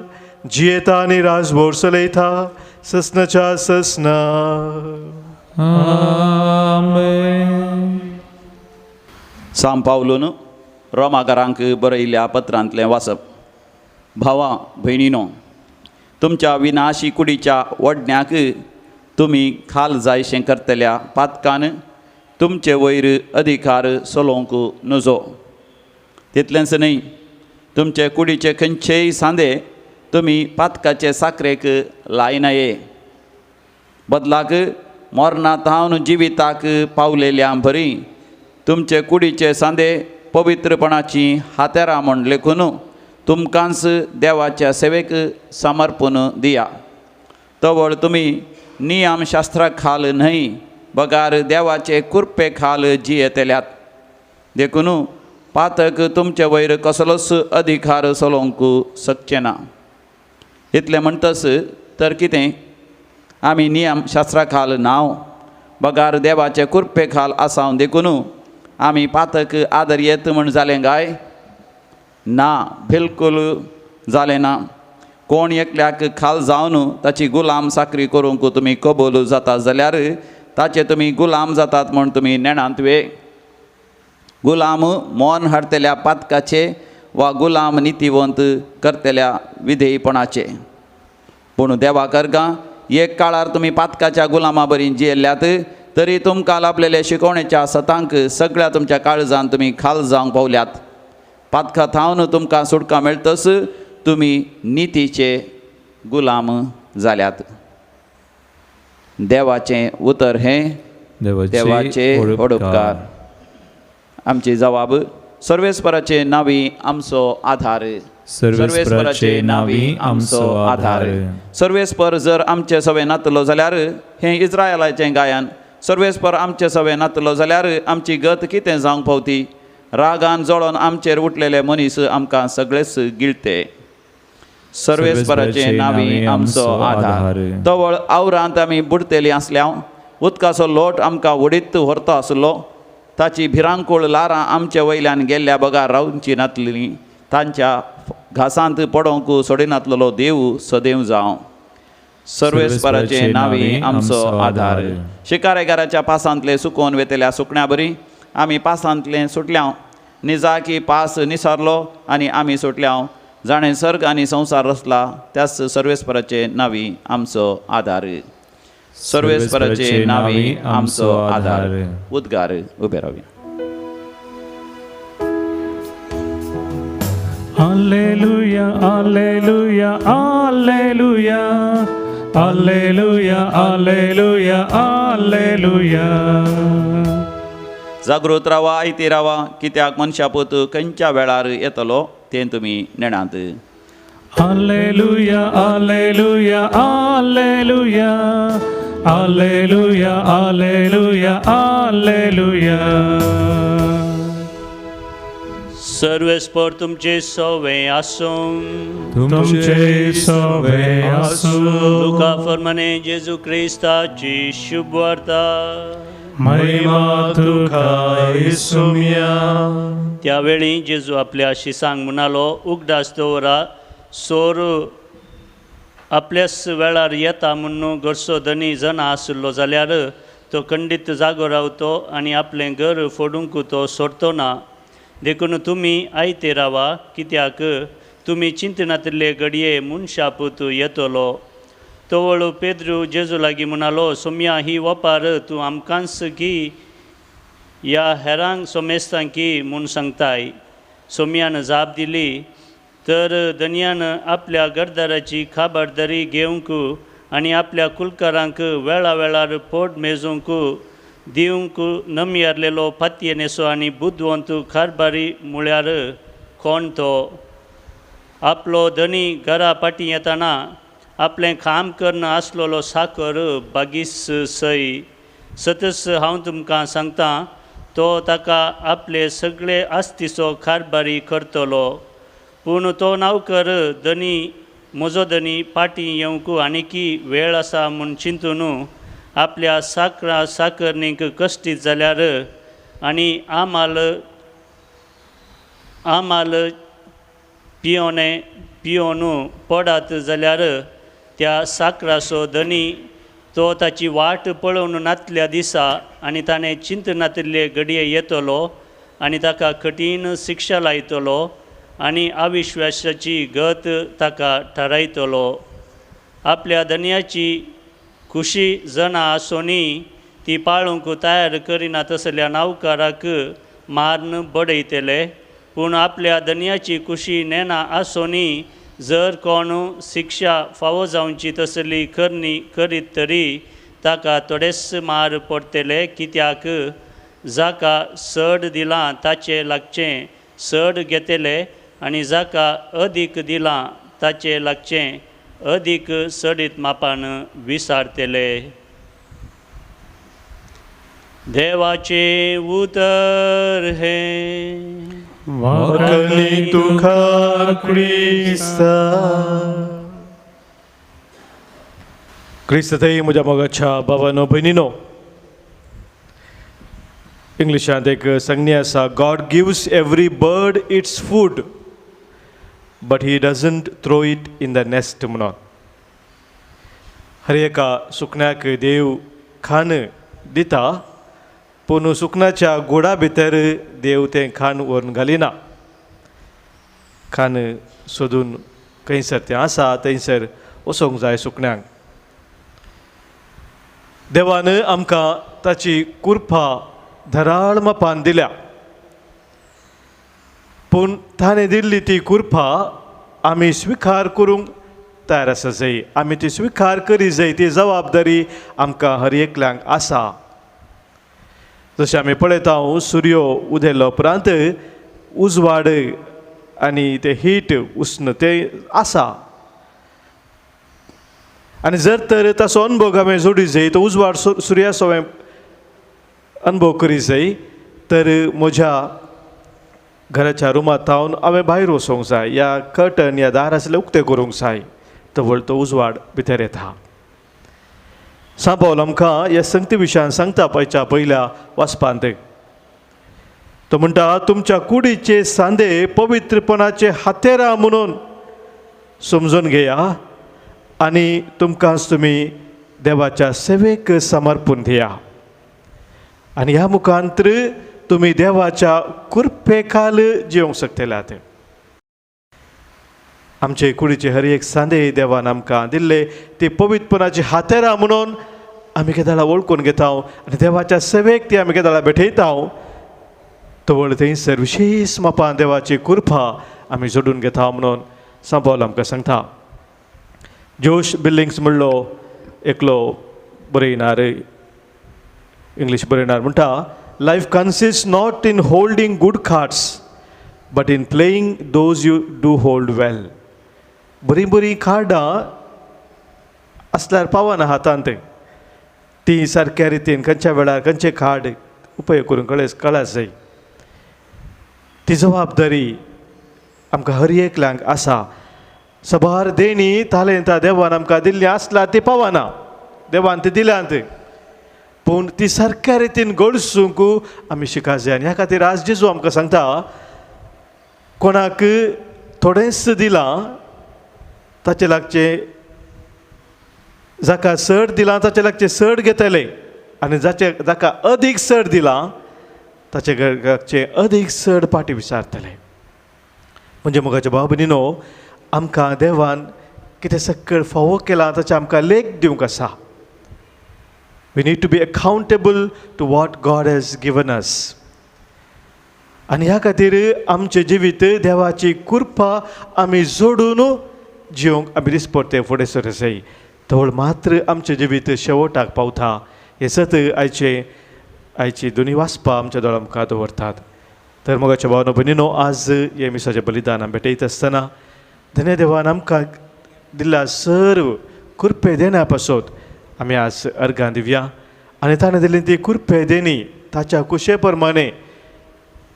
[SPEAKER 1] जियेता आनी राजभर चलयता ससनाच्या ससना.
[SPEAKER 2] आमेन.
[SPEAKER 3] सांब पावलोन रोमाकारांक बरयल्ल्या पत्रांतलें वाचप. भावा भयणीनो तुमच्या विनाशी कुडीच्या वडण्याक तुमी खाल जायशें करतल्या पातकान तुमचे वयर अधिकार चलोवंक नजो. तितलेंच न्हय तुमचे कुडीचे खंयचेय सांदे तुमी पातकाचे साकरेक लायनाये. बदलाक मरणांत हावन जिविताक पावलेल्या बरी तुमचे कुडीचे सांदे पवित्रपणाची हात्यारां म्हण लेखून तुमकांच देवाच्या सेवेक समर्पण दिया. तवळ तुमी नियम शास्त्रा खाल न्हय बगार देवाचे कुरपे खाल जियेतेल्यात. देखून पातक तुमचे वयर कसलोच अधिकार चलोवंक शकचे ना. इतलें म्हणटस तर कितें आमी नियम शास्त्रा खाल नाव बगार देवाचे कुरपे खाल आसाव देखून आमी पातक आदर येत म्हण जालें काय ना, बिलकूल जालें ना. कोण एकल्याक खाल जावन ताची गुलाम साकरी करूंक तुमी कबूल जाता जाल्यार ताचे तुमी गुलाम जातात म्हण तुमी नेणांत वे. गुलाम मोन हाडतेल्या पातकाचे वा गुलाम नितीवंत करतेल्या विधेयपणाचे. पूण देवा करगा एक काळार तुमी पातकाच्या गुलामा बरी जियेल्यात तरी तुमकां लाभलेले शिकवणेच्या सतांक सगळ्या तुमच्या काळजान तुमी खाल जावंक पावल्यात. पातका थावन तुमकां सुटका मेळटस तुमी नितीचे गुलाम जाल्यात. देवाचें उतर हें देवाचे ओडपकार. आमचे जवाब सर्वेस्पराचे नावी आमचो आधार.
[SPEAKER 2] सर्वेस्पराचे नावी आमचो आधार.
[SPEAKER 3] सर्वेस्पर जर आमचे सवे नातलो जाल्यार हें इस्रायलाचें गायन. सर्वेस्पर आमचे सवे नातलो जाल्यार आमची गत कितें जावंक पावती. रागान जळोन आमचेर उठलेले मनीस आमकां सगळेच गिळटे. सर्वेस्पराचे नावी आमचो आधार. तवळ आवरांत आमी बुडतेलीं आसल्या उदकाचो लोट आमकां उडीत व्हरतो आसलो. ताची भिरांकूळ लारां आमचे वयल्यान गेल्ल्या बगार रावची नातलीं. तांच्या घासांत पडोवंक सोडिनातलो देव सदैव जावं. सर्वेस्पराचे नावी आमचो आधार. शिकारेगाराच्या पासांतले सुकोवन वेतेल्या सुकण्या बरी आमी पासांतले सुटल्या. निजा की पास निसारलो आनी आमी सुटल्या. जाणें सर्ग आनी संवसार रचला त्याच सर्वेस्पराचे नावी आमचो आधार. सर्वेस्पराचे नावी आमचो आधार. उद्गार उबे रावया.
[SPEAKER 4] Alleluia, alleluia, alleluia, alleluia, alleluia, alleluia.
[SPEAKER 3] जागृत रावा, आयती रावा, कित्याक मनशा पूत खंयच्या वेळार येतलो तें तुमी नेणात.
[SPEAKER 4] Alleluia, alleluia, alleluia, alleluia, alleluia, alleluia.
[SPEAKER 5] सर्वेस्पर तुमचे सवे आसूं.
[SPEAKER 4] तुमचे सवे आसूं.
[SPEAKER 5] लुका फर्माने जेजू क्रिस्ताची शुभ वार्ता.
[SPEAKER 4] महिमा तुका येसुमिया.
[SPEAKER 5] त्यावेळी जेजू आपल्या शिसांक म्हणालो, उगडास दवरा, सोर आपल्याच वेळार येता म्हणून घरचो धनी जना आसलो जाल्यार तो खंडीत जागो रावतो आनी आपलें घर फोडूंक तो सोडतो ना. देखून तुमी आयते रावा, कित्याक तुमी चिंतनातले घडये मनशापूत येतलो. तवळ पेद्रू जेजू लागीं म्हणालो, सोम्या ही वपार तूं आमकांच की या हेरांक सोमेस्तां की म्हूण सांगताय. सोम्यान जाप दिली, तर धनयान आपल्या घरदाराची खाबरदारी घेवंक आनी आपल्या कुलकारांक वेळा वेळार पोट मेजूंक दिवंक नमियारलेलो फातये नेसो आनी बुद्धवंत कारबारी म्हळ्यार कोण तो. आपलो धनी घरा पाटी येताना आपलें काम करन आसलोलो साकर बागीस सय. सतस हांव तुमकां सांगता, तो ताका आपले सगळे आस्तीचो कारबारी करतलो. पूण तो नांवकर धनी म्हजो धनी पाटी येवंक आनीकी वेळ आसा म्हूण चिंतून आपल्या साकरणीक कश्टीत जाल्यार आनी आमाल पियोन पडात जाल्यार त्या साकराचो धनी तो ताची वाट पळोवन नातल्या दिसा आनी ताणें चिंतनातले घडये येतलो आनी ताका कठीण शिक्षा लायतलो आनी अविश्वासाची गत ताका थारायतलो. आपल्या धन्याची खुशी जना आसोनी ती पाळूंक तयार करिना तसल्या नावकाराक मारून बडयतले. पूण आपल्या धन्याची खुशी नेना आसोनी जर कोण शिक्षा फावो जावची तसली करीत तरी ताका थोडेच मार पडटले. कित्याक जाका चड दिलां ताचे लागचें चड घेतले आनी जाका अदीक दिलां ताचे लागचें अदीक चडीत मापान विसारतले. देवाचे उतर हे.
[SPEAKER 1] वखणी तुका क्रिस्ता. क्रिस्त थंय म्हज्या मोगाच्या बाबानो भयणीनो, इंग्लिशांत एक संज्ञा आसा, God gives every bird its food but he doesn't throw it in the nest म्हणून. हर एका सुकण्याक देव खाण दिता, पूण सुकण्याच्या गोडा भितर देव तें खाण व्हरून घालिना. खाण सोदून खंयसर तें आसा थंयसर वचोंक जाय सुकण्यांक. देवान आमकां ताची कुर्पा धराळ मापान दिल्या, पूण ताणें दिल्ली ती कुर्पा आमी स्विकार करूंक तयार आसा जाय. आमी ती स्विकार करी जाय, ती जबाबदारी आमकां हर एकल्यांक आसा. जशें आमी पळयता, सूर्य उदेलो उपरांत उजवाड आनी ते हीट उश्ण तें आसा, आनी जर तर ताचो अनुभव आमी जोडी जाय, तो उजवाड सुर्याचो अनुभव करी जाय, तर म्हज्या घराच्या रुमांत थावन हांवें भायर वचोंक जाय, या कर्टन या दार आसलें उक्तें करूंक जाय, तवळ तो उजवाड भितर येता. सांपावल आमकां ह्या संगती विशयान सांगता पयल्या वाचपांत. तो म्हणटा, तुमच्या कुडीचे सांदे पवित्रपणाचे हातेरां म्हणून समजून घेया आनी तुमकांच तुमी देवाच्या सेवेक समर्पून दिया, आनी ह्या मुखांतर तुमी देवाच्या कुर्पेखाल जिवंक शकतल्यात. आमचे कुडीचे हर एक सांदे देवान आमकां दिल्ले ते पवित्रपणाचे हातेरां म्हणून आमी केदाळा वळखून घेता आनी देवाच्या सेवेक ती आमी केदाळा भेटयता. तवळ थंयसर विशेश मापान देवाची कुर्पा आमी जोडून घेता म्हणून सांपावल आमकां सांगता. जोश बिल्लिंग्स म्हणलो एकलो बरयणार, इंग्लीश बरयणार, म्हणटा, life consist not in holding good cards but in playing those you do hold well. बरीं बरीं कार्डां आसल्यार पावना हातांत, ती सारक्या रितीन खंयच्या वेळार खंयचे कार्ड उपयोग करून कळत जाय. ती जबाबदारी आमकां हर एकल्यांक आसा. सबार देणी तालेंतां देवान आमकां दिल्लीं आसल्यार ती पावना, देवान ती दिल्यांत, पूण ती सारक्या रितीन गळसूंक आमी शिका जाय. आनी ह्या खातीर आज जेजू आमकां सांगता, कोणाक थोडेंच दिलां ताचे लागचें, जाका चड दिलां ताचे लागचें चड घेतले, आनी जाका अदीक चड दिलां ताचे लागचें अदीक चड पाटी विचारतले. म्हणजे मोगाच्या भाव भयणीनो, आमकां देवान कितें सकयल फावो केलां ताचे आमकां लेख दिवंक आसा. We need to be accountable to what God has given us. आनी ह्या खातीर आमचें जिवीत देवाची कुर्पा आमी जोडून जिवंक आमी दिसपरते फुडें सर जाय. तवळ मात्र आमचें जिवीत शेवटाक पावता. हे सत आयची दोनी वाचपां आमच्या दोळा मुखार दवरतात. तर मोगाच्या भावनो भयणीनो, आज हे मिसाचें बलिदान आमी भेटयत आसतना धन्य देवान आमकां दिल्ल्या सर्व कुर्पे देण्या पासत आमी आज अर्गां दिवया, आनी ताणें दिल्ली ती कुर्पे देणी ताच्या कुशे प्रमाणे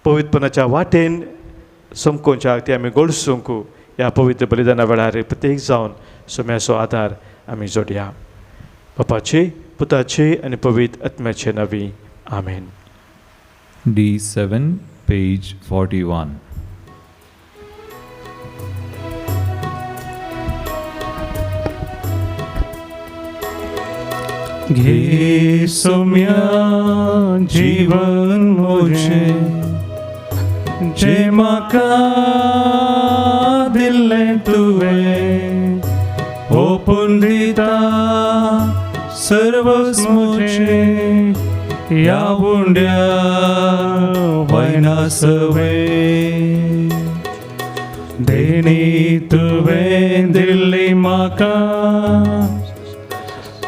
[SPEAKER 1] पवित्रपणाच्या वाटेन समकोवच्याक ती आमी घडसूंक ह्या पवित्र बलिदाना वेळार प्रत्येक जावन सोम्याचो आदार आमी जोडया. बापाचे, पुताचे आनी पवित्र आत्म्याचे नांवी. आमेन.
[SPEAKER 2] D7, page 41.
[SPEAKER 4] घे सोम्या जीवन मोजे, जे म्हाका दिल्लें तुवें, ओपून दिता सर्वच मोजे, या बुंड्या वयना सवे. देणी तुवें दिल्ली म्हाका,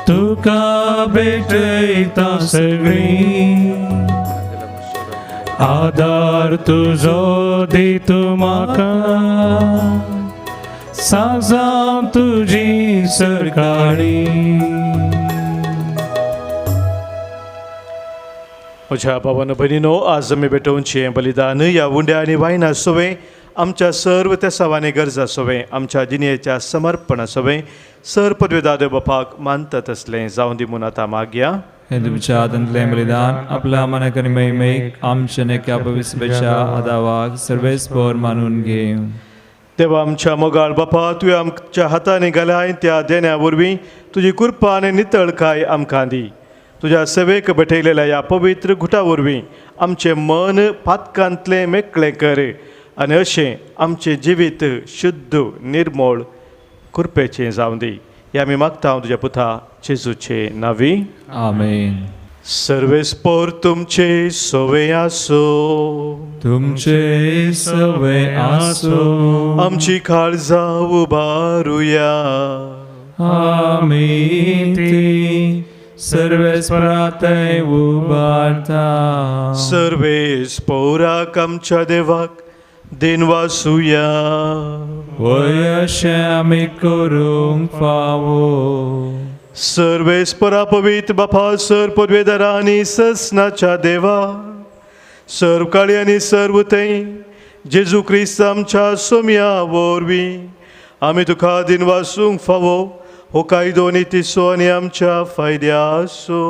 [SPEAKER 4] तुका भेटयता सगळीं, आदार तुजो दितू म्हाका सांजाव तुजी सरकाळी
[SPEAKER 1] म्हज्या भावानो भयणीनो आज आमी भेटोवचें बलिदान ह्या उंड्या आनी वायन आसोवें आमच्या सर्व त्या सवानी गरज आसोवें आमच्या जिणेच्या समर्पण आसोवें सर पदवी दादो बापाक मानता तसलें जावं दी म्हूण आतां मागया
[SPEAKER 2] हे तुमच्या आदंतलें बलिदान आपल्या मनाक आनी महिमेक आमच्या नेक्या पवित्रच्या आदावाक सर्वेस्पर मानून घेव.
[SPEAKER 1] देवा आमच्या मोगाळ बापा तुवें आमच्या हातांनी घालाय त्या देण्या वरवीं तुजी कृपा आनी नितळकाय आमकां दी. तुज्या सेवेक भेटयलेल्या ह्या पवित्र गुटा वरवीं आमचें मन पातकांतलें मेकळें कर आनी अशें आमचें जिवीत शुद्ध निर्मळ कृपेचें जावं दी. हें आमी मागता हांव तुज्या पुता जेजूचे नांवी
[SPEAKER 2] आमेन.
[SPEAKER 1] सर्वेस्पर तुमचे सोवे आसो
[SPEAKER 2] तुमचे सवे आसो
[SPEAKER 1] आमची काळजां उबारुया
[SPEAKER 2] आमी ती सर्वेस्परातय उबारता.
[SPEAKER 1] सर्वेस्पराक आमच्या देवाक दिनवासुया
[SPEAKER 2] वय अशें आमी करूंक फावो.
[SPEAKER 1] सर्वेस्परा पवित्र बापा सर पदवेदारा आनी ससनाच्या देवा सर्व काळी आनी सर्व थंय जेजू क्रिस्त आमच्या सोम्या वरवीं आमी तुका दिनवासूंक फावो हो कायदो नितीसो आनी आमच्या फायद्या आसो.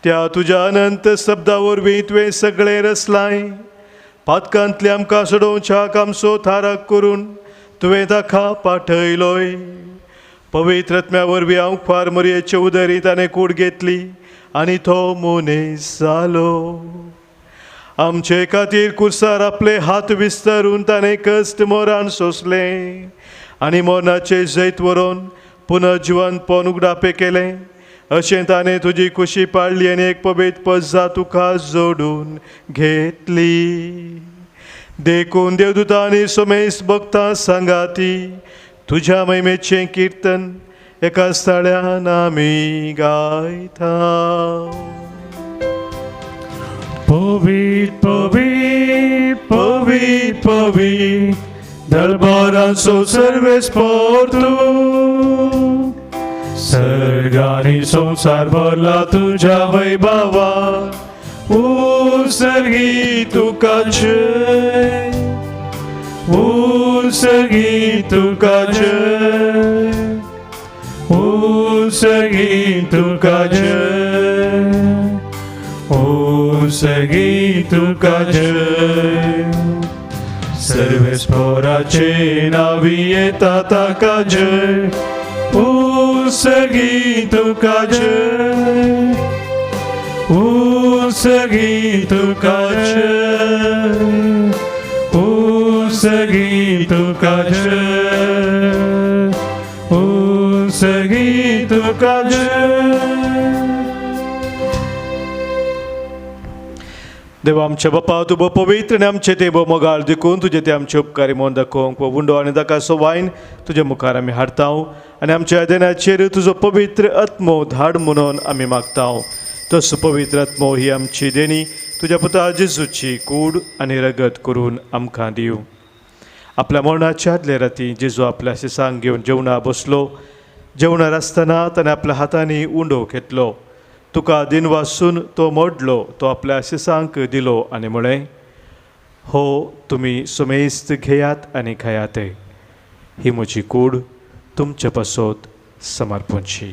[SPEAKER 1] त्या तुज्या अनंत शब्दा वरवीं तुवें सगळें रचलाय पातकांतले आमकां सोडोवच्याक आमचो थाराक करून तुवें ताका पाठयलोय. पवित्र आत्म्या वरवीं हांव फार मरयेचे उदरीत आनी कूड घेतली आनी तो मनीस जालो. आमचे खातीर कुर्सार आपले हात विस्तारून ताणें कश्ट मोरान सोंसले आनी मोरनाचे जैत व्हरून पुनर्जिवंतपण उगडापे केलें. अशें ताणें तुजी खुशी पाळली आनी एक पवित्र पजा तुका जोडून घेतली. देखून देवदूतां आनी सोमेस भक्तां सांगाती तुज्या महिमेचें किर्तन एका स्थळ्यान आमी गायता.
[SPEAKER 4] पवित्र पवित्र पवित्र पवित्र दरबारांचो सर्वेस्पर तूं सर्ग आनी संसार भरला तुज्या वैभवा. सर्गी तुका जय सर्गी तुका जय सर्गी तुका जय सर्गी तुका जय. सर्वेस्पराचे नावी येता ताका जय सर्गी तुका जय सर्गी तुका जय सर्गी तुका जय सर्गी तुका जय.
[SPEAKER 1] देवा आमच्या बापा तूं बो पवित्र आनी आमचे ते बो मोगाळ देखून तुजे ते आमचे उपकारी मोन दाखोवंक वो उंडो आनी ताका सोवायन तुजे मुखार आमी हाडटाव आनी आमच्या आयदनाचेर तुजो पवित्र आत्मो धाड म्हणून आमी मागताव. तसो पवित्र आत्मो ही आमची देणी तुज्या पुता जेजूची कूड आनी रगत करून आमकां दिवं. आपल्या मरणाच्या आदले राती जेजू आपल्या शिसांक घेवन जेवणा बसलो. जेवणार आसतना ताणें आपल्या हातांनी उंडो घेतलो. तुका दिन वासून तो मोडलो तो आपल्या शिसांक दिलो आनी म्हळें हो तुमी सुमेस्त घेयात आनी खायात. ही म्हजी कूड तुमचे पासत समर्पणची.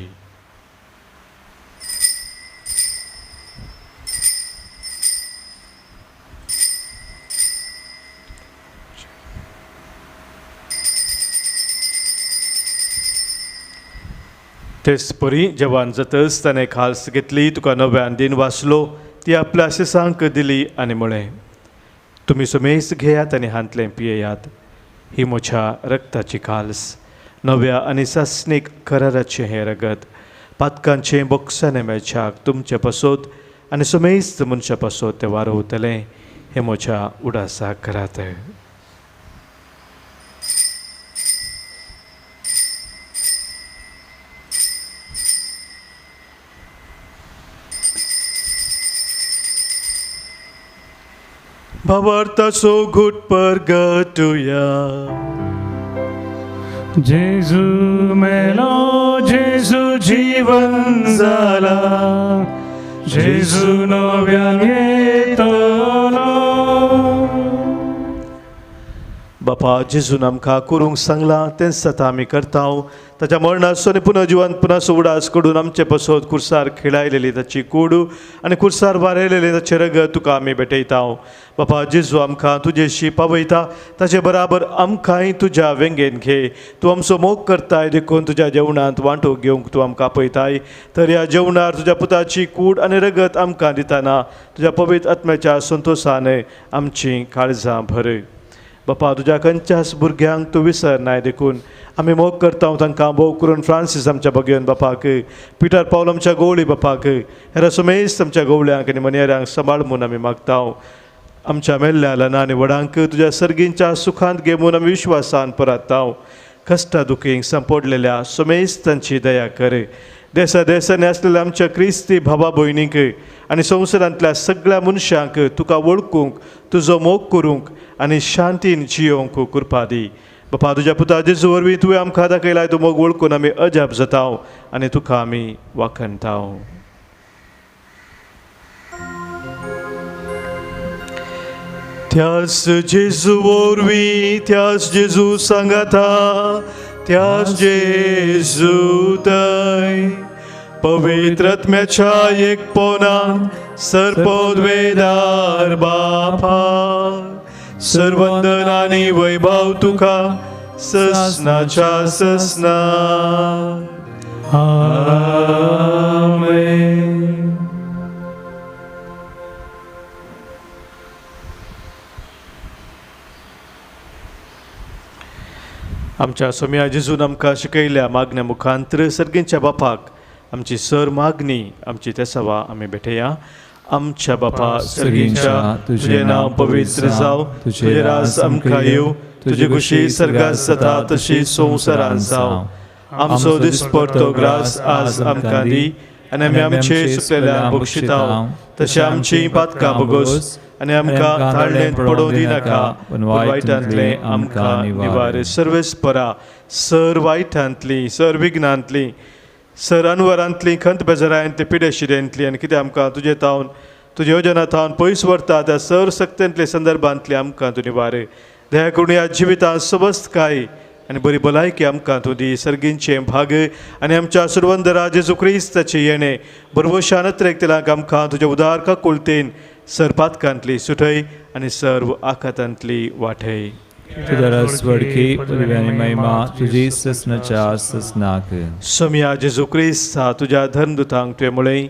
[SPEAKER 1] तेच परी जेवण जातच ताणें खास घेतली तुका नव्यान दिन वाचलो ती आपल्या शिसांक दिली आनी म्हळें तुमी सुमेस घेयात आनी हांतलें पियेयात. ही म्हज्या रक्ताची खाल्स नव्या आनी सासणीक कराराचें हें रगत पातकांचें बोक्साने मेळच्याक तुमचे पासत आनी सुमेस्त मनशा पासत तें वारोवतलें. हें म्हज्या उडासाक करात. भावार्थाचो घुट परगटुया.
[SPEAKER 4] जेजू मेलो जेजू जीवन जाला, जेजू नव्यान येतलो.
[SPEAKER 1] बापा जेजून आमकां करूंक सांगलां तें सतां आमी करतांव. ताच्या मरणाचो आनी पुनर्जिवान पुनाचो उडास कडून आमचे पसत कुर्सार खेळायलेली ताची कूड आनी कुर्सार वारयलेले ताचे रगत तुका आमी भेटयतांव. बापा जेजू आमकां तुजेशी पावयता, ताचे बराबर आमकांय तुज्या वेंगेन घे. तूं आमचो मोग करताय देखून तुज्या जेवणांत वांटो घेवंक तूं आमकां आपयताय. तर ह्या जेवणार तुज्या पुताची कूड आनी रगत आमकां दितना तुज्या पवित्र आत्म्याच्या संतोशान आमची काळजां भर. बापा तुज्या खंयच्याच भुरग्यांक तूं विसरनाय देखून आमी मोग करता तांकां भोव करून फ्रांसीस आमच्या भगियन बापाक, पिटर पावल आमच्या गवळी बापाक, हेर सुमेश आमच्या गवळ्यांक आनी मनेऱ्यांक सांबाळ म्हूण आमी मागतांव. आमच्या मेल्ल्या ल्हान आनी व्हडांक तुज्या सर्गींच्या सुखांत घे म्हूण आमी विश्वासान परातांव. कश्टा दुखींक सांपडलेल्या सुमेश तांची दया कर. देसा देसांनी आसलेल्या आमच्या क्रिस्ती भावा भयणींक आनी संवसारांतल्या सगळ्या मनशांक तुका वळखूंक, तुजो मोग करूंक आनी शांतीन जियोंक कृपा दी. बापा तुज्या पुता जेजू वरवीं तुवें आमकां दाखयलाय तो मोग वळखून आमी अजाप जातांव आनी तुका आमी वाखणतांव. त्याच जेजू वरवीं त्याच जेजू सांगाता त्याच जेजू थंय पवित्र आत्म्याच्या एकपणान सर्पोद्वेदार बापा सर्वंदन आनी वैभव तुका ससनाच्या ससना.
[SPEAKER 4] आमेन.
[SPEAKER 1] आमच्या सोम्या जेजून आमकां शिकयल्या मागण्या मुखांतर सर्गींच्या बापाक आमची सर मागणी आमची तेसावा आमी भेटया. आमच्या बापा सर्गींच्या तुझे नांव पवित्र जाव, तुझे राज आमकां येवं, तुजी खुशी सर्गात जाता तशी संवसारांत जावं. आमचो दिसपडटो ग्रास आज आमकां दी आनी आमी आमचे सुटलेल्यांक बक्षितांव, तशें आमची पातकां बगोस आनी आमकां थाळणेंत पडोवं दिनाका, पूण वायटांतले आमकां निवार. सर्वेस्परा सर वायटांतली, सर विघ्नांतली, सर अनवरांतली, खंत बेजारांतली, पिडेशिरेंतली आनी कितें आमकां तुजे तावन तुजे योजना तावन पयस व्हरता त्या सर सक्तेंतले संदर्भांतली आमकां तूं निवार. दया करून ह्या जिवितांत सबस्त काय आनी बरी भलायकी आमकां तूं दी. सर्गींचे भाग आनी आमच्या सुरवंदरा जेजू क्रिस्ताचे येणे बरवशान नत्रेक आमकां तुज्या उदार काकुळतेन सर पातकांतली सुटय आनी सर्व आखातांतली वाटय.
[SPEAKER 2] तुझा रस वडकी पदवी आनी महिमा तुजी ससनाच्या ससनाक.
[SPEAKER 1] सोम्या जेजू क्रिस्ता तुज्या धर्मदुतांक तुवें म्हळें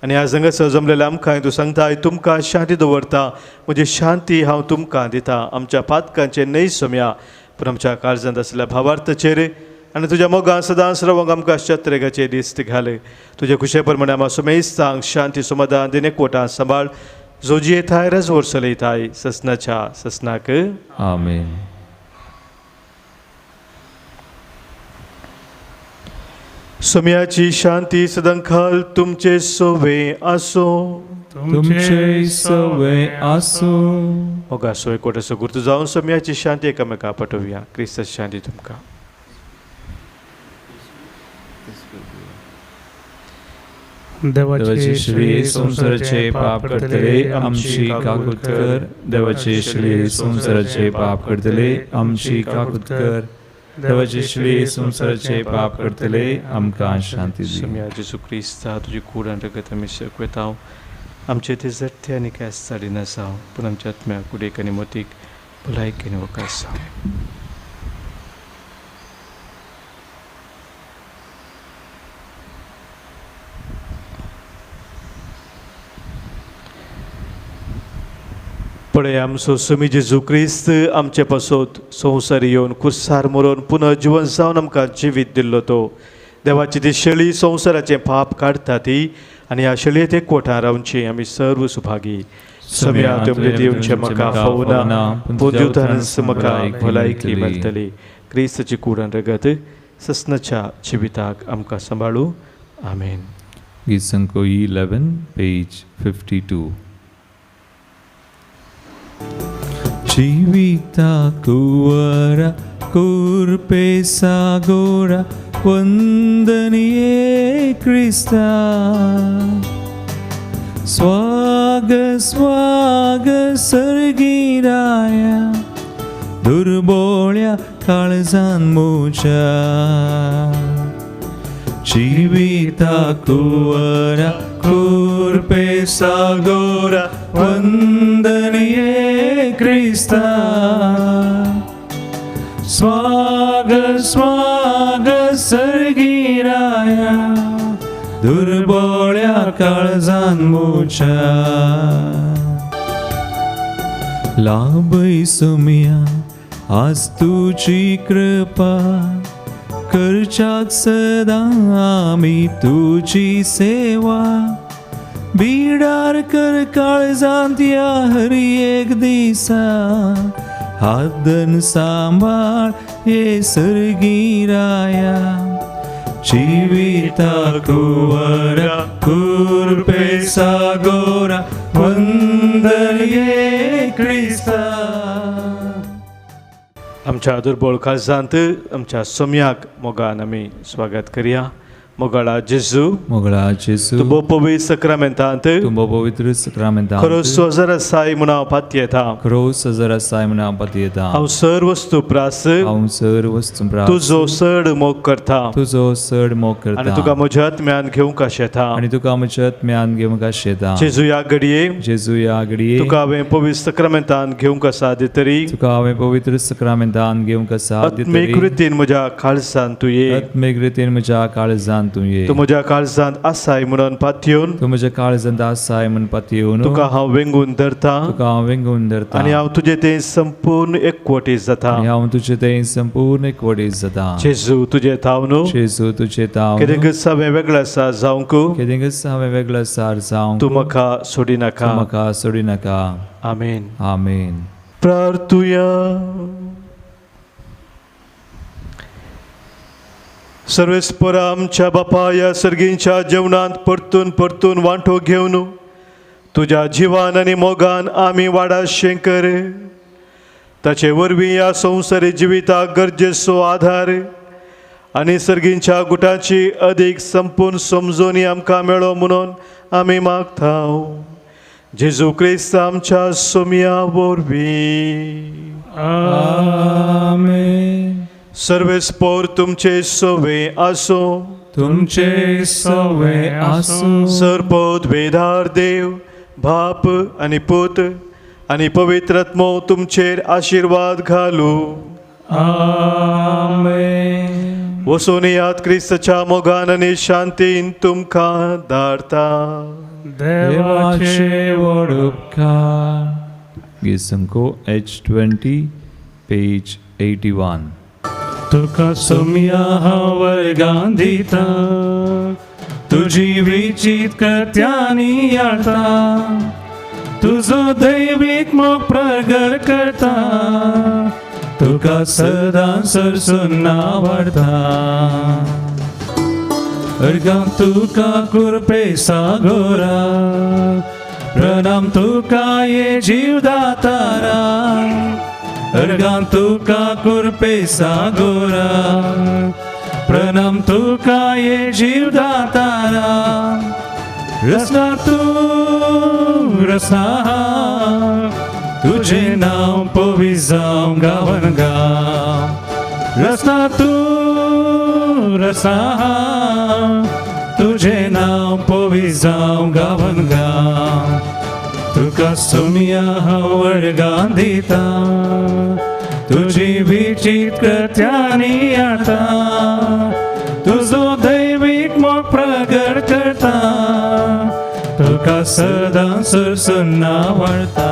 [SPEAKER 1] आनी ह्या संगत जमलेल्या आमकां तूं सांगताय तुमकां शांती दवरता, म्हजी शांती हांव तुमकां दिता. आमच्या पातकांचे न्हय सोम्या पूण आमच्या काळजांत आसलेल्या भावार्थाचेर आनी तुज्या मोगान सदांच रावंक आमकां शत्रेगाचे दिश्ट घाल. तुजे खुशे प्रमाणे आमकां सुमेस्तांक शांती समाधान दिन एकवटान सांबाळ. जोजी येताय रजवर चलयताय ससनाच्या ससनाक.
[SPEAKER 2] आमेन.
[SPEAKER 1] सोम्याची शांती सदांखाल तुमचे सोवे आसो.
[SPEAKER 2] तुमचे सवय आसो.
[SPEAKER 1] मोगा सोय कोटाचो गुर्त जावन सोम्याची शांती एकामेका पटोवया. क्रिस्ताची शांती तुमकां.
[SPEAKER 2] देवाचे श्री संसाराचे पाप करतले आमची काकूत कर. देवाचे श्री संसाराचे पाप करतले आमची काकूत कर. देवाचे श्री संसाराचे पाप करतले आमकां शांती दी.
[SPEAKER 1] सोम्या जेजू क्रिस्ता तुजी कूड आनी रगत आमी शेकवेतांव. आमचे ते जट्टे आनी केस साडी नासांव पूण आमच्या आत्म्या कुडेक आनी मोतीक भलायकी आनी वकास जावं. पळय आमचो सोमी जेजू क्रिस्त आमचे पासत संवसार येवन कुर्सार मरोवन पुनः जिवन जावन आमकां जिवीत दिल्लो तो. देवाची ती शेळी संवसाराचें पाप काडटा ती आनी ह्या शेळयेत एकवटां रावची आमी सर्व सुभागी. सोम्या तुमले दिवचे म्हाका फावना पूण दिवतानच म्हाका भलायकी मेळटली. क्रिस्ताची कूड आनी रगत ससनाच्या जिविताक आमकां सांबाळू. आमेन.
[SPEAKER 2] गीत संको 11 पेज 52. जीविता कुवरा कुर्पे सागोरा वंदनीये क्रिस्ता स्वाग स्वाग सर्गीराया दुर्बोळ्या काळजान मुच्या जीविता कुवरा कुर्पे सागोरा वंदनीये क्रिस्ता स्वाग स्वाग सर्गीराया दुर्बोळ्या काळजान मुच्या लाभै सुमिया आज तुझी कृपा करच्याक सदा आमी तुझी सेवा बिडार कर काळजांत या हरी एक दिसा हादन सांभाळ हे सर्गीराया जीविता कुवरा कुर्पे सागोरा वंदनीये क्रिस्ता.
[SPEAKER 1] आमच्या दुर्बळ काळजांत आमच्या सोम्याक मोगान आमी स्वागत करया. मोगाळा जेजू
[SPEAKER 2] मोगळा जेजू
[SPEAKER 1] तुबो पवित्र सक्रामेंतांत
[SPEAKER 2] तुंबो पवित्र सक्रामेंतांत
[SPEAKER 1] खरो सोजर साई म्हणा पाती येता.
[SPEAKER 2] खरो सजरा साय म्हणा पती येता.
[SPEAKER 1] हांव सर वस्तू प्रास
[SPEAKER 2] हांव सर्व वस्तू
[SPEAKER 1] तुजो चड मोग करता
[SPEAKER 2] तुजो चड मोग
[SPEAKER 1] आनी
[SPEAKER 2] करता
[SPEAKER 1] तुका म्हज्या आत्म्यान घेवंक आशेता.
[SPEAKER 2] आनी तुका म्हज्या आत्म्यान घेवंक आशेता.
[SPEAKER 1] जेजू ह्या घडये
[SPEAKER 2] जेजू ह्या घडये
[SPEAKER 1] तुका हांवें पवित्र सक्रामेंतान घेवंक आसा तरी
[SPEAKER 2] तुका हांवें पवित्र सक्रामेंतान घेवंक आसा
[SPEAKER 1] आत्मीक रितीन म्हज्या काळजांत तूं ये.
[SPEAKER 2] आत्मीक रितीन म्हज्या काळजांत तूं ये.
[SPEAKER 1] तूं म्हज्या काळजांत आसाय म्हणून पातयेवन
[SPEAKER 2] तूं म्हज्या काळजांत आसाय म्हूण पातयेवन
[SPEAKER 1] तुका हांव वेंगून धरता
[SPEAKER 2] तुका हांव वेंगून धरता.
[SPEAKER 1] आनी हांव तुजें तें संपूर्ण एकवटी जाता.
[SPEAKER 2] आनी हांव तुजें तें संपूर्ण एकवटीत जाता.
[SPEAKER 1] जेजू तुजें ताव न्हू
[SPEAKER 2] जेजू तुजें ताव
[SPEAKER 1] कितें हांवें वेगळो आसा जावंक
[SPEAKER 2] केदेंगच हांवें वेगळो सार जावंक
[SPEAKER 1] तूं म्हाका सोडी
[SPEAKER 2] तूं
[SPEAKER 1] नाका.
[SPEAKER 2] म्हाका सोडी नाका.
[SPEAKER 1] आमेन.
[SPEAKER 2] आमेन.
[SPEAKER 1] प्रार्थुया. सर्वेस्परा आमच्या बापा या सर्गींच्या जेवणांत परतून परतून वांटो घेवन तुज्या जिवान आनी मोगान आमी वाडा शेंकर. ताचे वरवीं ह्या संवसारी जिविताक गरजेचो आधार आनी सर्गींच्या गुटाची अदीक संपूर्ण समजोनी आमकां मेळो म्हणून आमी मागतांव. जेजू क्रिस्त आमच्या सोम्या वरवीं.
[SPEAKER 2] आमेन.
[SPEAKER 1] सर्वेस्पोर तुमचे सोवे आसो.
[SPEAKER 2] तुमचे सवे आसूं.
[SPEAKER 1] सरपोत वेदार देव बाप आनी पूत आनी पवित्रात्मो तुमचेर आशिर्वाद घालू.
[SPEAKER 2] आमेन.
[SPEAKER 1] वचून यात क्रिस्ताच्या मोगान आनी शांतीन तुमकां धाडटा.
[SPEAKER 2] देवाचे व्हड उपकार. गिसंको H20 पेज 81.
[SPEAKER 4] तुका सोम्या हांव वर्गां दिता तुजी विचित कर्त्यांनी याळटा तुजो दैवीक मोग प्रगट करता तुका सदां सरसून आवडटा. अर्गां तुका कुर्पे सागोरा प्रणाम तुका ये जीवदातारा. अर्गां तुका कुर्पे सागोरा प्रणाम तुका ये जीवदातारा. रसना तूं रसना तुजें नांव पवी जावं गांवान गांव. रसना तूं रसना तुजें नांव पवी जावं गांवान गांव. तुका सोम्या हांव वर्गां दिता तुजी विचित कर्त्यांनी याळटा तुजो दैवीक मोग प्रगट करता तुका सदां सरसून आवडटा.